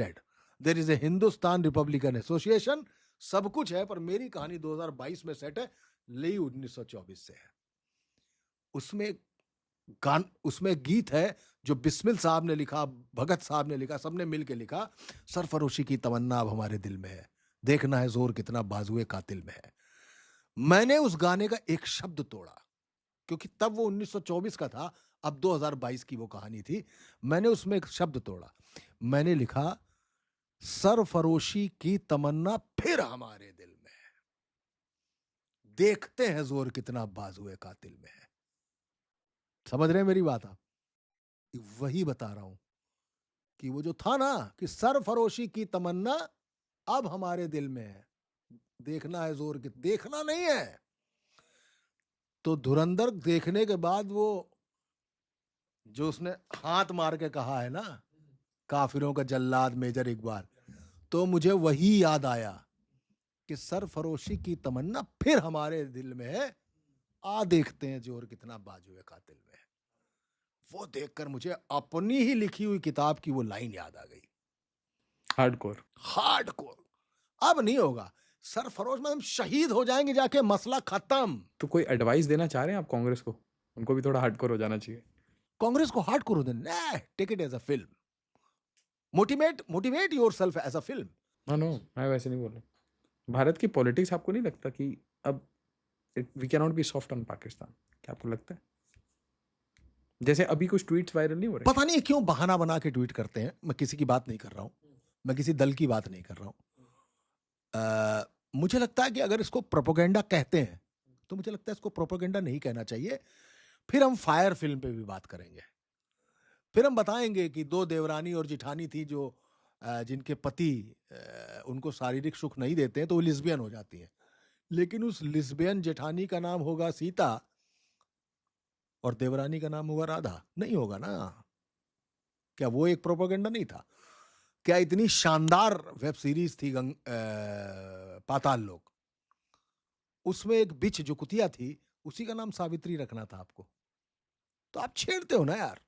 there is a Hindustan Republican Association. सब कुछ है, पर मेरी कहानी 2022 में set है, ली 1924 से है। उसमें गान उसमें गीत है जो बिस्मिल साहब ने लिखा, भगत साहब ने लिखा, सबने मिल के लिखा। सरफरोशी की तमन्ना अब हमारे दिल में है, देखना है जोर कितना बाजुए कातिल में है। मैंने उस गाने का एक शब्द तोड़ा, क्योंकि तब वो 1924 का था, अब 2022 की वो कहानी थी। मैंने उसमें एक शब्द तोड़ा, मैंने लिखा सरफरोशी की तमन्ना फिर हमारे दिल में है, देखते हैं जोर कितना बाजुए कातिल में है। समझ रहे हैं मेरी बात आप? वही बता रहा हूं कि वो जो था ना कि सरफरोशी की तमन्ना अब हमारे दिल में है, देखना है जोर, देखना नहीं है। तो धुरंधर देखने के बाद वो जो उसने हाथ मार के कहा है ना, काफिरों का जल्लाद मेजर इकबाल, तो मुझे वही याद आया कि सरफरोशी की तमन्ना फिर हमारे दिल में है, आ देखते हैं जोर कितना बाजुए कातिल में है। वो देखकर मुझे अपनी ही लिखी हुई किताब की वो लाइन याद आ गई, हार्डकोर। हार्डकोर। अब नहीं होगा, सरफरोश में हम शहीद हो जाएंगे जाके, मसला खत्म। तो कोई एडवाइस देना चाह रहे हैं आप कांग्रेस को? उनको भी थोड़ा हार्डकोर हो जाना चाहिए। कांग्रेस को हार्डकोर हो देना, take it as a film, motivate yourself as a film. हाँ नो, मैं वैसे नहीं बोल रहा। भारत की पॉलिटिक्स आपको नहीं लगता कि अब we can not be soft on Pakistan? क्या आपको लगता है? जैसे अभी कुछ ट्वीट्स वायरल नहीं हो रहे? पता नहीं क्यों बहाना बना के ट्वीट करते हैं। मैं किसी की बात नहीं कर रहा हूं, मैं किसी दल की बात नहीं कर रहा हूं। मुझे लगता है कि अगर इसको प्रोपोगेंडा कहते हैं तो मुझे लगता है इसको प्रोपोगेंडा नहीं कहना चाहिए। फिर हम फायर फिल्म पे भी बात करेंगे, फिर हम बताएंगे कि दो देवरानी और जिठानी थी जो जिनके पति उनको शारीरिक सुख नहीं देते हैं तो वो लिस्बियन हो जाती हैं, लेकिन उस लिस्बियन जेठानी का नाम होगा सीता और देवरानी का नाम होगा राधा। नहीं होगा ना? क्या वो एक प्रोपोगेंडा नहीं था? क्या इतनी शानदार वेब सीरीज थी पाताल लोक, उसमें एक बिच जो कुतिया थी उसी का नाम सावित्री रखना था आपको। तो आप छेड़ते हो ना यार।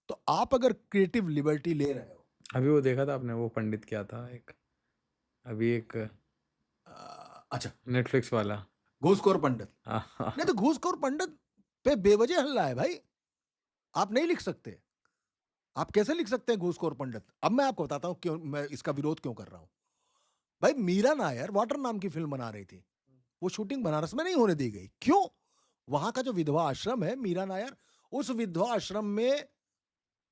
तो आप अगर क्रिएटिव लिबर्टी ले रहे हो, अभी वो देखा था आपने, वो पंडित क्या था एक, अभी एक अच्छा नेटफ्लिक्स वाला। घूसखोर पंडित। हाँ। नहीं तो घूसखोर पंडित पे बेवजह हल्ला है भाई। आप नहीं लिख सकते। आप कैसे लिख सकते हैं घूसखोर पंडित? अब मैं आपको बताता हूं क्यों मैं इसका विरोध क्यों कर रहा हूं। भाई मीरा नायर वाटर नाम की फिल्म बना रही थी, वो शूटिंग बनारस में नहीं होने दी गई। क्यों? वहां का जो विधवा आश्रम है, मीरा नायर उस विधवा आश्रम में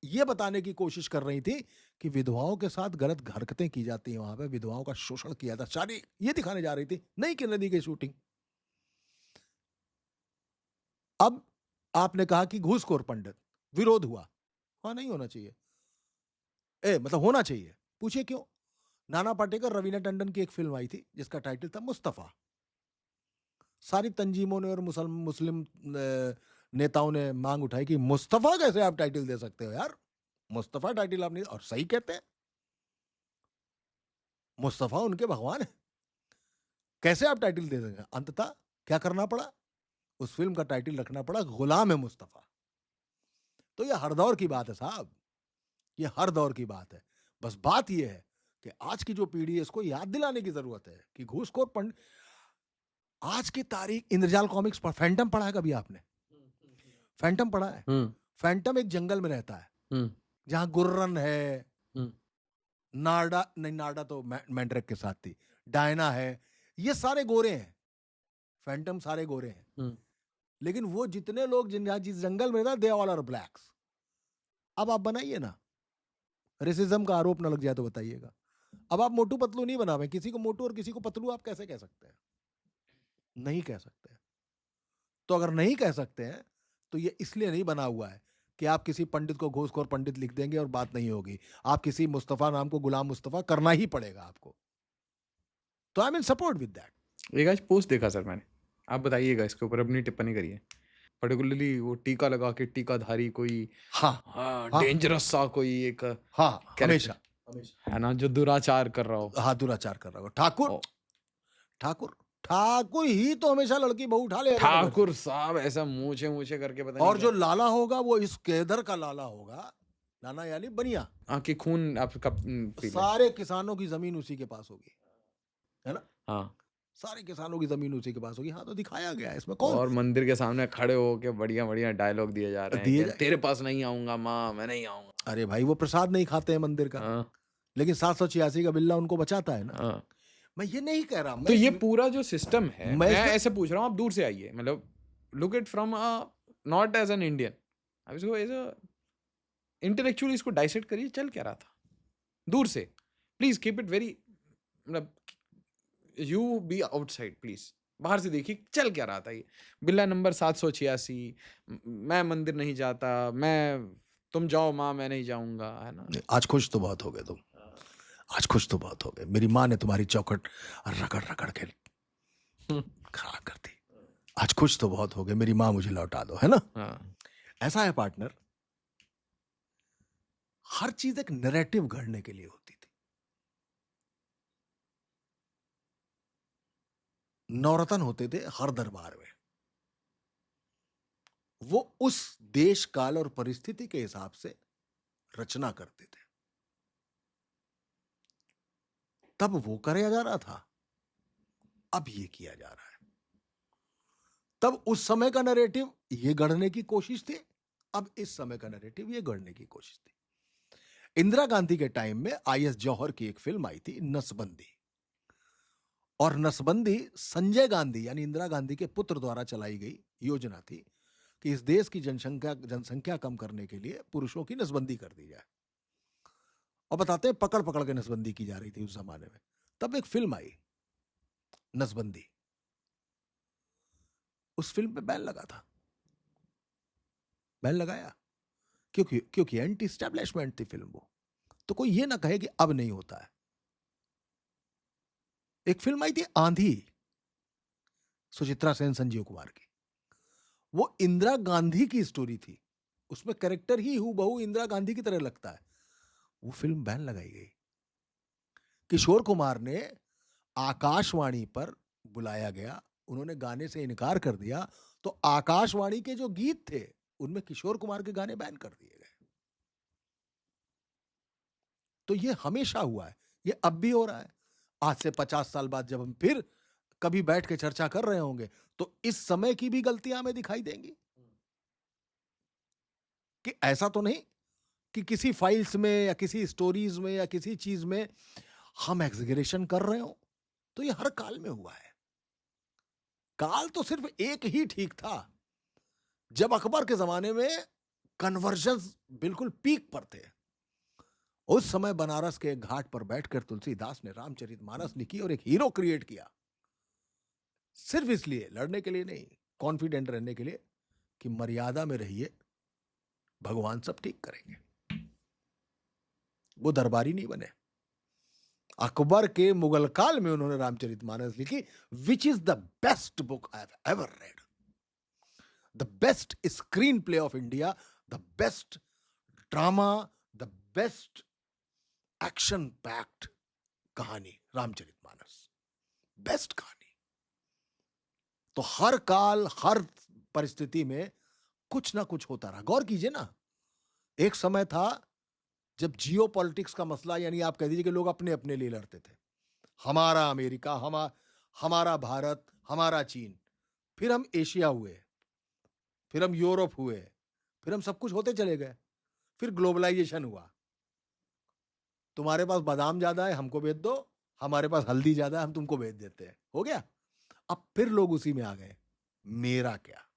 यह बताने की कोशिश कर रही थी कि विधवाओं के साथ गलत हरकतें की जाती हैं, वहां पे विधवाओं का शोषण किया था, सारी ये दिखाने जा रही थी। नहीं करने दी गई शूटिंग। अब आपने कहा कि घूसखोर पंडित, विरोध हुआ। हाँ, नहीं होना चाहिए। मतलब होना चाहिए। पूछिए क्यों? नाना पाटेकर, रवीना टंडन की एक फिल्म आई थी जिसका टाइटल था मुस्तफा। सारी तंजीमों ने और मुस्लिम नेताओं ने मांग उठाई कि मुस्तफा कैसे आप टाइटल दे सकते हो यार? मुस्तफा टाइटल आप नहीं, और सही कहते हैं, मुस्तफा उनके भगवान है, कैसे आप टाइटल दे देंगे? अंततः क्या करना पड़ा? उस फिल्म का टाइटल रखना पड़ा गुलाम है मुस्तफा। तो ये हर दौर की बात है साहब, ये हर दौर की बात है। बस बात ये है कि आज की जो पीढ़ी है इसको याद दिलाने की जरूरत है कि घूसखोर पंडित। आज की तारीख इंद्रजाल कॉमिक्स पर फैंटम पढ़ा है कभी आपने? फैंटम पढ़ा है? फैंटम एक जंगल में रहता है जहां गुर्रन है, नारडा नहीं, नारडा तो मैंड्रेक के साथ थी, डायना है, ये सारे गोरे हैं। फैंटम सारे गोरे हैं, लेकिन वो जितने लोग जिस जंगल में रहता, दे ऑल आर ब्लैक्स। अब आप बनाइए ना, रेसिज्म का आरोप ना लग जाए तो बताइएगा। अब आप मोटू पतलू नहीं बनावे, किसी को मोटू और किसी को पतलू आप कैसे कह सकते हैं? नहीं कह सकते। तो अगर नहीं कह सकते हैं तो ये इसलिए नहीं बना हुआ है कि आप किसी पंडित को घूसखोर पंडित लिख देंगे और बात नहीं होगी। आप किसी मुस्तफा नाम को गुलाम मुस्तफा करना ही पड़ेगा आपको। तो I am in support with that. एक आज पोस्ट देखा सर मैंने, आप बताइएगा इसके ऊपर, अपनी टिप्पणी करिए। पर्टिकुलरली वो टीका लगा के टीकाधारी कोई, हाँ डेंजरस सा कोई एक हाँ, हमेशा है ना, जो दुराचार कर रहा हो। हाँ, दुराचार कर रहा हो। ठाकुर ठाकुर ठाकुर ही तो हमेशा लड़की बहू उठा ले। ठाकुर साहब ऐसा मूछे मूछे करके पता नहीं और जो लाला होगा वो इस केदर का लाला होगा, लाना यानी बनिया। आंखें खून आपका सारे किसानों की जमीन उसी के पास होगी, है ना? हाँ, सारे किसानों की जमीन उसी के पास होगी। हाँ, तो दिखाया गया है, इसमें कौन और मंदिर के सामने खड़े होके बढ़िया बढ़िया डायलॉग दिए जा रहे हैं दिए कि जाए। तेरे पास नहीं आऊंगा माँ, मैं नहीं आऊंगा। अरे भाई, वो प्रसाद नहीं खाते हैं मंदिर का, हाँ लेकिन 786 का बिल्ला उनको बचाता है ना। हाँ। मैं ये नहीं कह रहा, तो ये पूरा जो सिस्टम है, मैं मैं इसमें ऐसे पूछ रहा हूँ, आप दूर से आइए, मतलब look it from not as an Indian, अब इसको एज अ इंटेलेक्चुअली इसको डाइसेक्ट करिए, चल क्या रहा था दूर से। प्लीज कीप इट वेरी, मतलब यू बी आउटसाइड प्लीज, बाहर से देखिए चल क्या रहा था ये। बिल्ला नंबर 786, मैं मंदिर नहीं जाता, मैं, तुम जाओ माँ मैं नहीं जाऊंगा, है ना। आज खुश तो बहुत हो गए तुम, आज खुश तो बहुत हो गए। मेरी माँ ने तुम्हारी चौखट रगड़ रगड़ के खराब कर दी। आज खुश तो बहुत हो गए, मेरी माँ मुझे लौटा दो, है ना। हाँ ऐसा है पार्टनर, हर चीज एक नैरेटिव घड़ने के लिए होती थी। नवरत्न होते थे हर दरबार में, वो उस देश काल और परिस्थिति के हिसाब से रचना करते थे। तब वो किया जा रहा था, अब ये किया जा रहा है। तब उस समय का नैरेटिव ये गढ़ने की कोशिश थी, अब इस समय का नैरेटिव ये गढ़ने की कोशिश थी। इंदिरा गांधी के टाइम में आईएस जौहर की एक फिल्म आई थी नसबंदी, और नसबंदी संजय गांधी यानी इंदिरा गांधी के पुत्र द्वारा चलाई गई योजना थी कि इस देश की जनसंख्या कम करने के लिए पुरुषों की नसबंदी कर दी जाए। और बताते हैं पकड़ पकड़ के नसबंदी की जा रही थी उस जमाने में। तब एक फिल्म आई नसबंदी, उस फिल्म पे बैन लगा था, बैन लगाया, क्योंकि एंटी एस्टैब्लिशमेंट थी फिल्म वो। तो कोई ये ना कहे कि अब नहीं होता है। एक फिल्म आई थी आंधी, सुचित्रा सेन संजीव कुमार की, वो इंदिरा गांधी की स्टोरी थी, उसमें कैरेक्टर ही हूबहू इंदिरा गांधी की तरह लगता है। वो फिल्म बैन लगाई गई। किशोर कुमार ने आकाशवाणी पर बुलाया गया, उन्होंने गाने से इनकार कर दिया, तो आकाशवाणी के जो गीत थे उनमें किशोर कुमार के गाने बैन कर दिए गए। तो ये हमेशा हुआ है, ये अब भी हो रहा है। आज से 50 साल बाद जब हम फिर कभी बैठ के चर्चा कर रहे होंगे, तो इस समय की भी गलतियां हमें दिखाई देंगी कि ऐसा तो नहीं कि किसी फाइल्स में या किसी स्टोरीज में या किसी चीज में हम एग्जीगरेशन कर रहे हो। तो ये हर काल में हुआ है। काल तो सिर्फ एक ही ठीक था, जब अकबर के जमाने में कन्वर्जन्स बिल्कुल पीक पर थे। उस समय बनारस के घाट पर बैठकर तुलसीदास ने रामचरितमानस लिखी और एक हीरो क्रिएट किया, सिर्फ इसलिए, लड़ने के लिए नहीं, कॉन्फिडेंट रहने के लिए कि मर्यादा में रहिए, भगवान सब ठीक करेंगे। वो दरबारी नहीं बने। अकबर के मुगल काल में उन्होंने रामचरितमानस लिखी, which is the best book I have ever read, the best screen play of India, the best drama, the best action packed कहानी रामचरितमानस, बेस्ट कहानी। तो हर काल हर परिस्थिति में कुछ ना कुछ होता रहा। गौर कीजिए ना, एक समय था जब जियो पॉलिटिक्स का मसला, यानी आप कह दीजिए कि लोग अपने अपने लिए लड़ते थे, हमारा अमेरिका, हमारा भारत, हमारा चीन, फिर हम एशिया हुए, फिर हम यूरोप हुए, फिर हम सब कुछ होते चले गए, फिर ग्लोबलाइजेशन हुआ। तुम्हारे पास बादाम ज्यादा है, हमको बेच दो, हमारे पास हल्दी ज्यादा है, हम तुमको बेच देते हैं, हो गया। अब फिर लोग उसी में आ गए, मेरा क्या।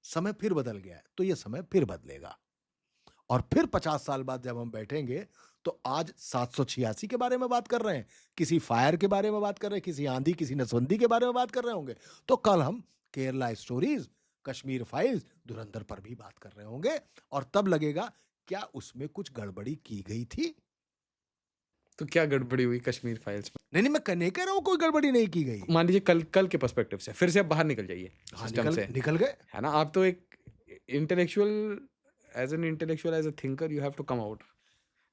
समय फिर बदल गया है, तो ये समय फिर बदलेगा। और फिर 50 साल बाद जब हम बैठेंगे, तो आज 786 के बारे में बात कर रहे हैं, किसी फायर के बारे में बात कर रहे हैं, किसी आंधी, किसी नसबंदी के बारे में बात कर रहे होंगे, तो कल हम केरला स्टोरीज, कश्मीर फाइल्स, धुरंधर पर भी बात कर रहे होंगे। और तब लगेगा क्या उसमें कुछ गड़बड़ी की गई थी। तो क्या गड़बड़ी हुई कश्मीर फाइल्स में? नहीं, मैं नहीं कह रहा हूं कोई गड़बड़ी नहीं की गई। मान लीजिए कल के पर्सपेक्टिव से फिर से आप बाहर निकल जाइए सिस्टम से, निकल गए, है ना। आप तो एक intellectual, as an intellectual, as a thinker, you have to come out.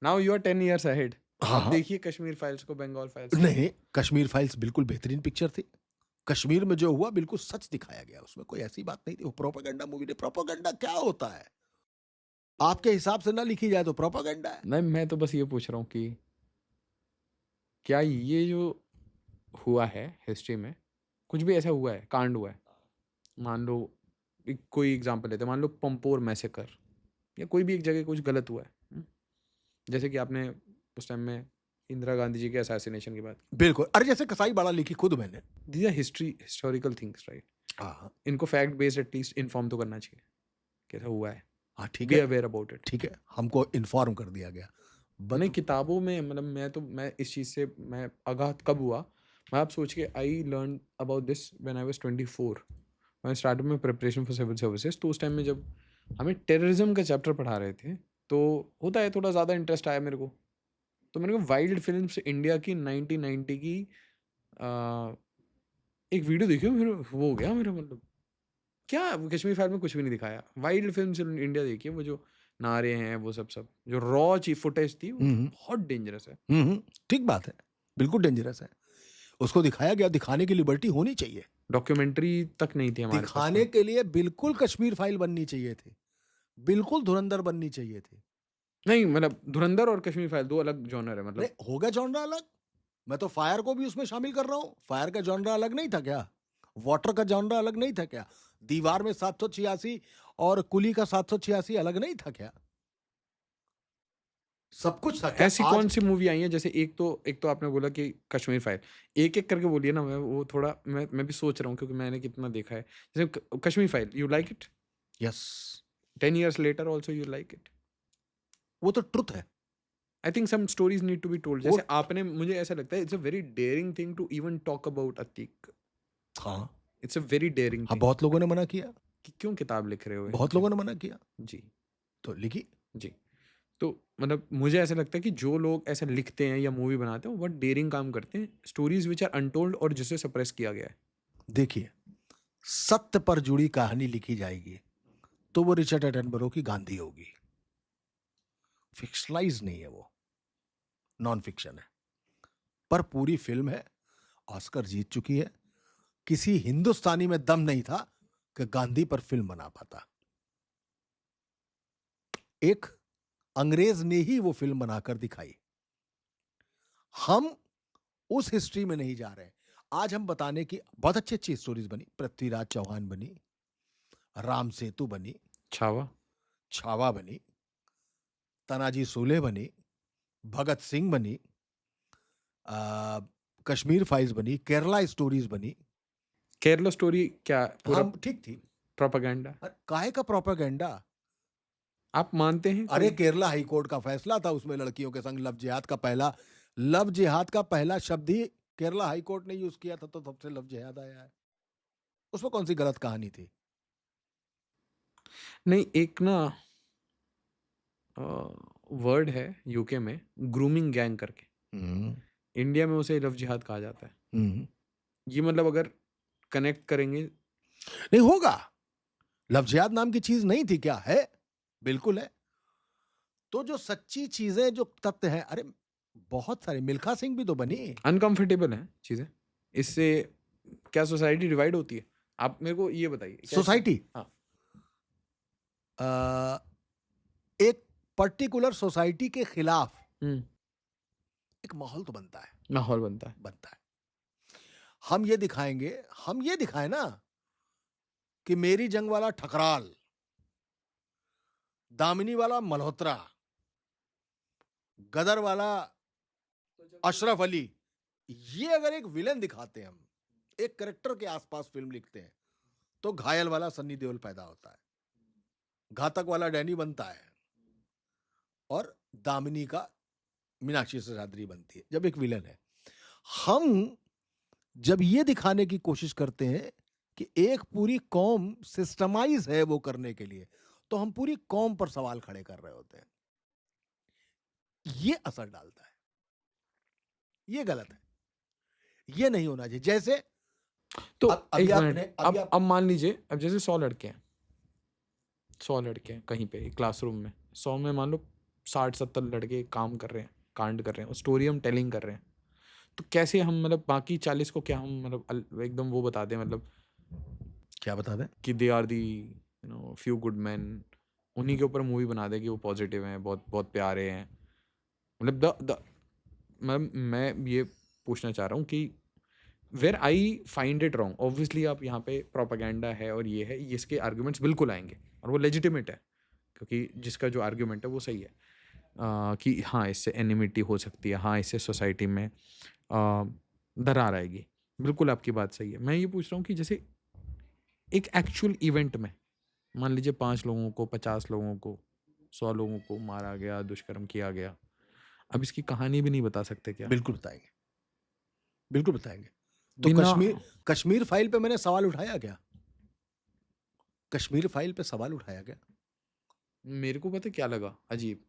Now you are 10 years ahead। हाँ आप हाँ, देखिए कश्मीर फाइल्स को, बंगाल फाइल्स को। नहीं, कश्मीर फाइल्स बिल्कुल बेहतरीन पिक्चर थी। कश्मीर में जो हुआ बिल्कुल सच दिखाया गया, उसमें कोई ऐसी बात नहीं थी। वो प्रोपेगेंडा मूवी ने, प्रोपेगेंडा क्या होता है, आपके हिसाब से ना लिखी जाए तो प्रोपेगेंडा है। नहीं, मैं तो बस ये पूछ रहा हूँ कि क्या ये जो हुआ है हिस्ट्री में, कुछ भी ऐसा हुआ है, कांड हुआ है, मान लो कोई एग्जांपल लेते हैं, मान लो पंपोर मैसेकर या कोई भी एक जगह कुछ गलत हुआ है, जैसे कि आपने उस टाइम में इंदिरा गांधी जी के असैसिनेशन की बात, बिल्कुल, अरे जैसे कसाई बाड़ा लिखी खुद मैंने। These are historical things, right? हाँ इनको फैक्ट बेस्ड एटलीस्ट इन्फॉर्म तो करना चाहिए कि ऐसा हुआ है, हाँ, ठीक बी है, अवेयर अबाउट इट। ठीक है, हमको इन्फॉर्म कर दिया गया। नहीं, बट किताबों में मतलब मैं इस चीज़ से मैं आगाह कब हुआ, मैं आप सोच के I learn about this when I was 24, मैं स्टार्ट में प्रिपरेशन फॉर सिविल सर्विसेज, तो उस टाइम में जब हमें टेररिज्म का चैप्टर पढ़ा रहे थे, तो होता है थोड़ा ज़्यादा इंटरेस्ट आया मेरे को, तो मैंने कहा वाइल्ड फिल्म्स इंडिया की 1990 की आ, एक वीडियो देखी, मेरे वो हो गया मेरा, मतलब क्या कश्मीर फाइल में कुछ भी नहीं दिखाया, वाइल्ड फिल्म इंडिया देखिए, वो जो नारे हैं वो सब जो रॉ ची फुटेज थी वो बहुत डेंजरस है। ठीक बात है, बिल्कुल डेंजरस है। उसको दिखाया गया, दिखाने की लिबर्टी होनी चाहिए, डॉक्यूमेंट्री तक नहीं थी हमारे पास दिखाने में। के लिए बिल्कुल कश्मीर फाइल बननी चाहिए थी, बिल्कुल धुरंधर बननी चाहिए थी। नहीं मतलब धुरंधर और कश्मीर फाइल दो अलग जॉनर है, मतलब नहीं हो गया जॉनरा अलग, मैं तो फायर को भी उसमें शामिल कर रहा हूं। फायर का जॉनरा अलग नहीं था क्या? वाटर का जॉनरा अलग नहीं था क्या? दीवार में 786 और कुली का 786 अलग नहीं था क्या? सब कुछ था क्या ऐसी आज? कौन सी मूवी आई है, जैसे एक तो आपने बोला कि कश्मीर फाइल, एक एक करके बोलिए ना, मैं वो थोड़ा मैं भी सोच रहा हूँ क्योंकि मैंने कितना देखा है, जैसे Kashmir file you like it, yes, 10 years later also you like it? वो तो ट्रुथ है। I think some stories need to be told, वो जैसे आपने, मुझे ऐसा लगता है it's a very daring thing to even talk about Atiq, हाँ इट्स अ वेरी डेयरिंग हाँ, थिंग बहुत लोगों ने मना किया, कि क्यों किताब लिख रहे हो बहुत इनके। लोगों ने मना किया, जी। तो लिखी। जी। तो मतलब मुझे ऐसा लगता है कि जो लोग ऐसा लिखते हैं या मूवी बनाते हैं वो बहुत डेयरिंग काम करते हैं, स्टोरीज विच आर अनटोल्ड और जिसे सप्रेस किया गया है। देखिए, सत्य पर जुड़ी कहानी लिखी जाएगी तो वो रिचर्ड एटनबरो की गांधी होगी। फिक्शनलाइज नहीं है वो, नॉन फिक्शन है, पर पूरी फिल्म है, ऑस्कर जीत चुकी है। किसी हिंदुस्तानी में दम नहीं था कि गांधी पर फिल्म बना पाता। एक अंग्रेज ने ही वो फिल्म बनाकर दिखाई। हम उस हिस्ट्री में नहीं जा रहे। आज हम बताने की बहुत अच्छी अच्छी स्टोरीज बनी, पृथ्वीराज चौहान बनी, राम सेतु बनी, छावा। छावा बनी, तानाजी सूले बनी, भगत सिंह बनी, आ, कश्मीर फाइल्स बनी, केरला स्टोरीज बनी। केरला स्टोरी क्या पूरा हम ठीक थी। प्रोपेगेंडा? काहे का प्रोपेगेंडा? आप मानते हैं अरे कोई? केरला हाई कोर्ट का फैसला था, उसमें लड़कियों के संग लव जिहाद का पहला शब्द ही केरला हाई कोर्ट ने यूज किया था, तो तब से लव जिहाद आया है। उसमें कौन सी गलत कहानी थी? नहीं, एक ना वर्ड है यूके में, ग्रूमिंग गैंग करके, हम्म, इंडिया में उसे लव जिहाद कहा जाता है। हम्म। ये मतलब अगर कनेक्ट करेंगे, नहीं होगा, लव जिहाद नाम की चीज नहीं थी क्या? है, बिल्कुल है। तो जो सच्ची चीजें, जो तथ्य हैं, अरे बहुत सारे, मिल्खा सिंह भी तो बनी। अनकंफर्टेबल हैं चीज़ें, इससे क्या सोसाइटी डिवाइड होती है? आप मेरे को ये बताइए क्या इससे। सोसाइटी, हाँ। एक पर्टिकुलर सोसाइटी के खिलाफ हम्म। एक माहौल तो बनता है, माहौल बनता है। बनता है। हम ये दिखाएंगे, हम ये दिखाएं ना कि मेरी जंग वाला ठकराल, दामिनी वाला मल्होत्रा, गदर वाला अशरफ अली, ये अगर एक विलेन दिखाते हैं, हम एक करेक्टर के आसपास फिल्म लिखते हैं, तो घायल वाला सन्नी देओल पैदा होता है, घातक वाला डैनी बनता है, और दामिनी का मीनाक्षी शेषाद्री बनती है, जब एक विलेन है। हम जब ये दिखाने की कोशिश करते हैं कि एक पूरी कौम सिस्टमाइज है वो करने के लिए, तो हम पूरी कौम पर सवाल खड़े कर रहे होते हैं। ये असर डालता है, ये गलत है, ये नहीं होना चाहिए। जैसे तो अभी एक आपने मिनट, अभी अब मान लीजिए, अब जैसे 100 लड़के हैं, 100 लड़के हैं कहीं पे एक क्लासरूम में, 100 में मान लो 60-70 लड़के काम कर रहे हैं, कांड कर रहे हैं, स्टोरी हम टेलिंग कर रहे हैं, तो कैसे हम मतलब बाकी 40 को क्या हम मतलब एकदम वो बता दें, मतलब क्या बता दें? कि they are the few good man, उन्हीं के ऊपर मूवी बना दे कि वो पॉजिटिव हैं, बहुत बहुत प्यारे हैं, मतलब द मैं ये पूछना चाह रहा हूँ कि where I find it wrong, obviously आप यहाँ पे प्रोपेगेंडा है और ये है, इसके आर्ग्यूमेंट्स बिल्कुल आएंगे और वो लेजिटिमेट है, क्योंकि जिसका जो आर्ग्यूमेंट है वो सही है, कि हाँ इससे एनिमिटी हो सकती है, हाँ इससे सोसाइटी में दरार आएगी। बिल्कुल आपकी बात सही है। मैं ये पूछ रहा हूँ कि जैसे एक एक्चुअल इवेंट में मान लीजिए 5 लोगों को, 50 लोगों को, 100 लोगों को मारा गया, दुष्कर्म किया गया, अब इसकी कहानी भी नहीं बता सकते क्या? बिल्कुल बताएंगे, बिल्कुल बताएंगे। तो बिना कश्मीर फाइल पे मैंने सवाल उठाया क्या? कश्मीर फाइल पे सवाल उठाया गया? मेरे को पता है क्या लगा अजीब,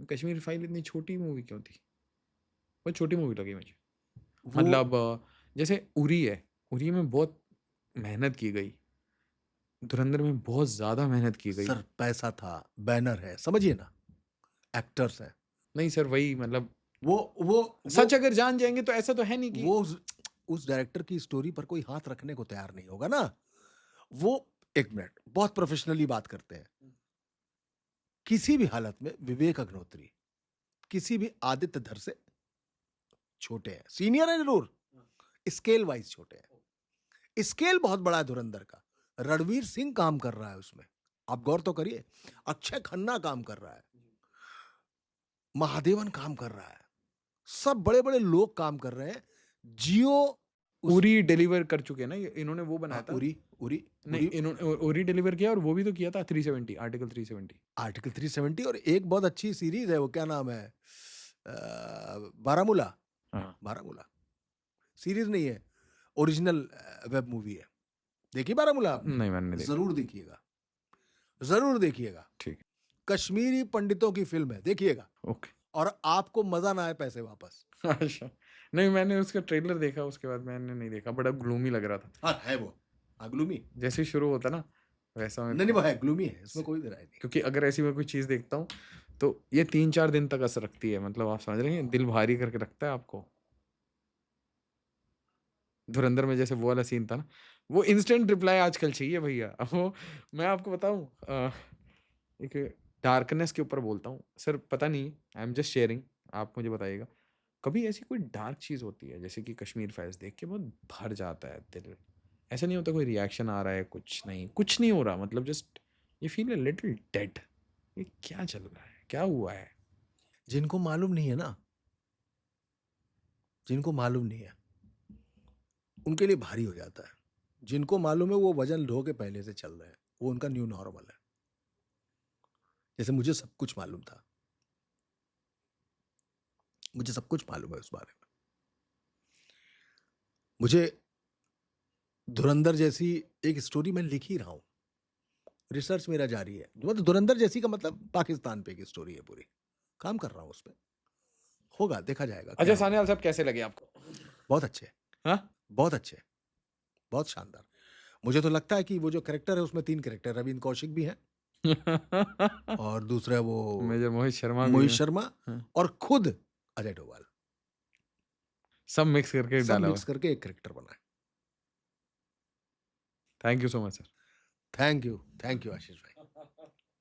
कश्मीर फाइल इतनी छोटी मूवी क्यों थी? बहुत छोटी मूवी लगी मुझे। वो मतलब जैसे उरी है, उरी में बहुत मेहनत की गई, धुरंधर में बहुत ज़्यादा मेहनत की गई। सर पैसा था, बैनर है, समझिए ना, एक्टर्स हैं। नहीं सर, वही मतलब वो वो सच अगर जान जाएंगे तो ऐसा तो है नहीं कि वो उस डायरेक्टर की स्टोरी पर कोई हाथ रखने को तैयार नहीं होगा ना। वो एक मिनट, बहुत प्रोफेशनली बात करते हैं। किसी भी हालत में विवेक अग्निहोत्री किसी भी आदित्य धर से छोटे हैं, सीनियर है जरूर, स्केल वाइज छोटे हैं। स्केल बहुत बड़ा है धुरंधर का। रणवीर सिंह काम कर रहा है उसमें, आप गौर तो करिए। अक्षय खन्ना काम कर रहा है, महादेवन काम कर रहा है, सब बड़े बड़े लोग काम कर रहे हैं। जियो उरी डिलीवर कर चुके हैं ना इन्होंने, वो बनाया था। उरी उरी नहीं, इन्होंने उरी डिलीवर किया और वो भी तो किया था 370, आर्टिकल 370। आर्टिकल 370 और एक बहुत अच्छी सीरीज है, वो क्या नाम है, बारामूला। हाँ बारामूला सीरीज नहीं है, ओरिजिनल वेब मूवी है। देखिए बारामूला आपने? नहीं, मैंने नहीं देखा। जरूर देखिएगा, जरूर देखिएगा। ठीक कश्मीरी पंडितों की फिल्म है, देखिएगा। ओके। और आपको मजा ना आए पैसे वापस। अच्छा, नहीं मैंने उसका ट्रेलर देखा, उसके बाद मैंने नहीं देखा, बड़ा ग्लूमी लग रहा था। हाँ है वो, हाँ ग्लूमी। जैसे ही शुरू होता ना वैसा मेरे नहीं नहीं, को, वो है ग्लूमी है, इसमें कोई राय नहीं। क्योंकि अगर ऐसी मैं कोई चीज़ देखता हूँ तो ये 3-4 दिन तक असर रखती है, मतलब आप समझ रहे हैं, दिल भारी करके रखता है आपको। धुरंधर में जैसे वो वाला सीन था ना, वो इंस्टेंट रिप्लाई आजकल चाहिए भैया। अब वो मैं आपको बताऊं, एक डार्कनेस के ऊपर बोलता हूँ सर, पता नहीं, आई एम जस्ट शेयरिंग, आप मुझे बताइएगा, कभी ऐसी कोई डार्क चीज़ होती है जैसे कि कश्मीर फाइल्स देख के बहुत भर जाता है दिल, ऐसा नहीं होता कोई रिएक्शन आ रहा है, कुछ नहीं, कुछ नहीं हो रहा, मतलब just you feel a little dead, ये क्या चल रहा है, क्या हुआ है? जिनको मालूम नहीं है ना, जिनको मालूम नहीं है उनके लिए भारी हो जाता है। जिनको मालूम है वो वजन ढो के पहले से चल रहे हैं, वो उनका न्यू नॉर्मल है। जैसे मुझे सब कुछ मालूम था, मुझे सब कुछ मालूम है उस बारे में। मुझे धुरंधर जैसी एक स्टोरी मैं लिख ही रहा हूं, रिसर्च मेरा जारी है। मतलब धुरंधर जैसी का मतलब पाकिस्तान पे की स्टोरी है पूरी, काम कर रहा हूं उस पर, होगा, देखा जाएगा अच्छा क्या होगा। सान्याल साहब, कैसे लगे आपको? बहुत अच्छे, हाँ। बहुत अच्छे, बहुत शानदार। मुझे तो लगता है कि वो जो कैरेक्टर है उसमें 3 कैरेक्टर, रविंद्र कौशिक भी हैं और दूसरा वो मेजर मोहित शर्मा भी मोहित है। शर्मा हाँ, और खुद अजय डोभाल, सब मिक्स करके सब डाला हुआ मिक्स है। करके एक कैरेक्टर बना है। Thank you so much sir. Thank you Ashish भाई।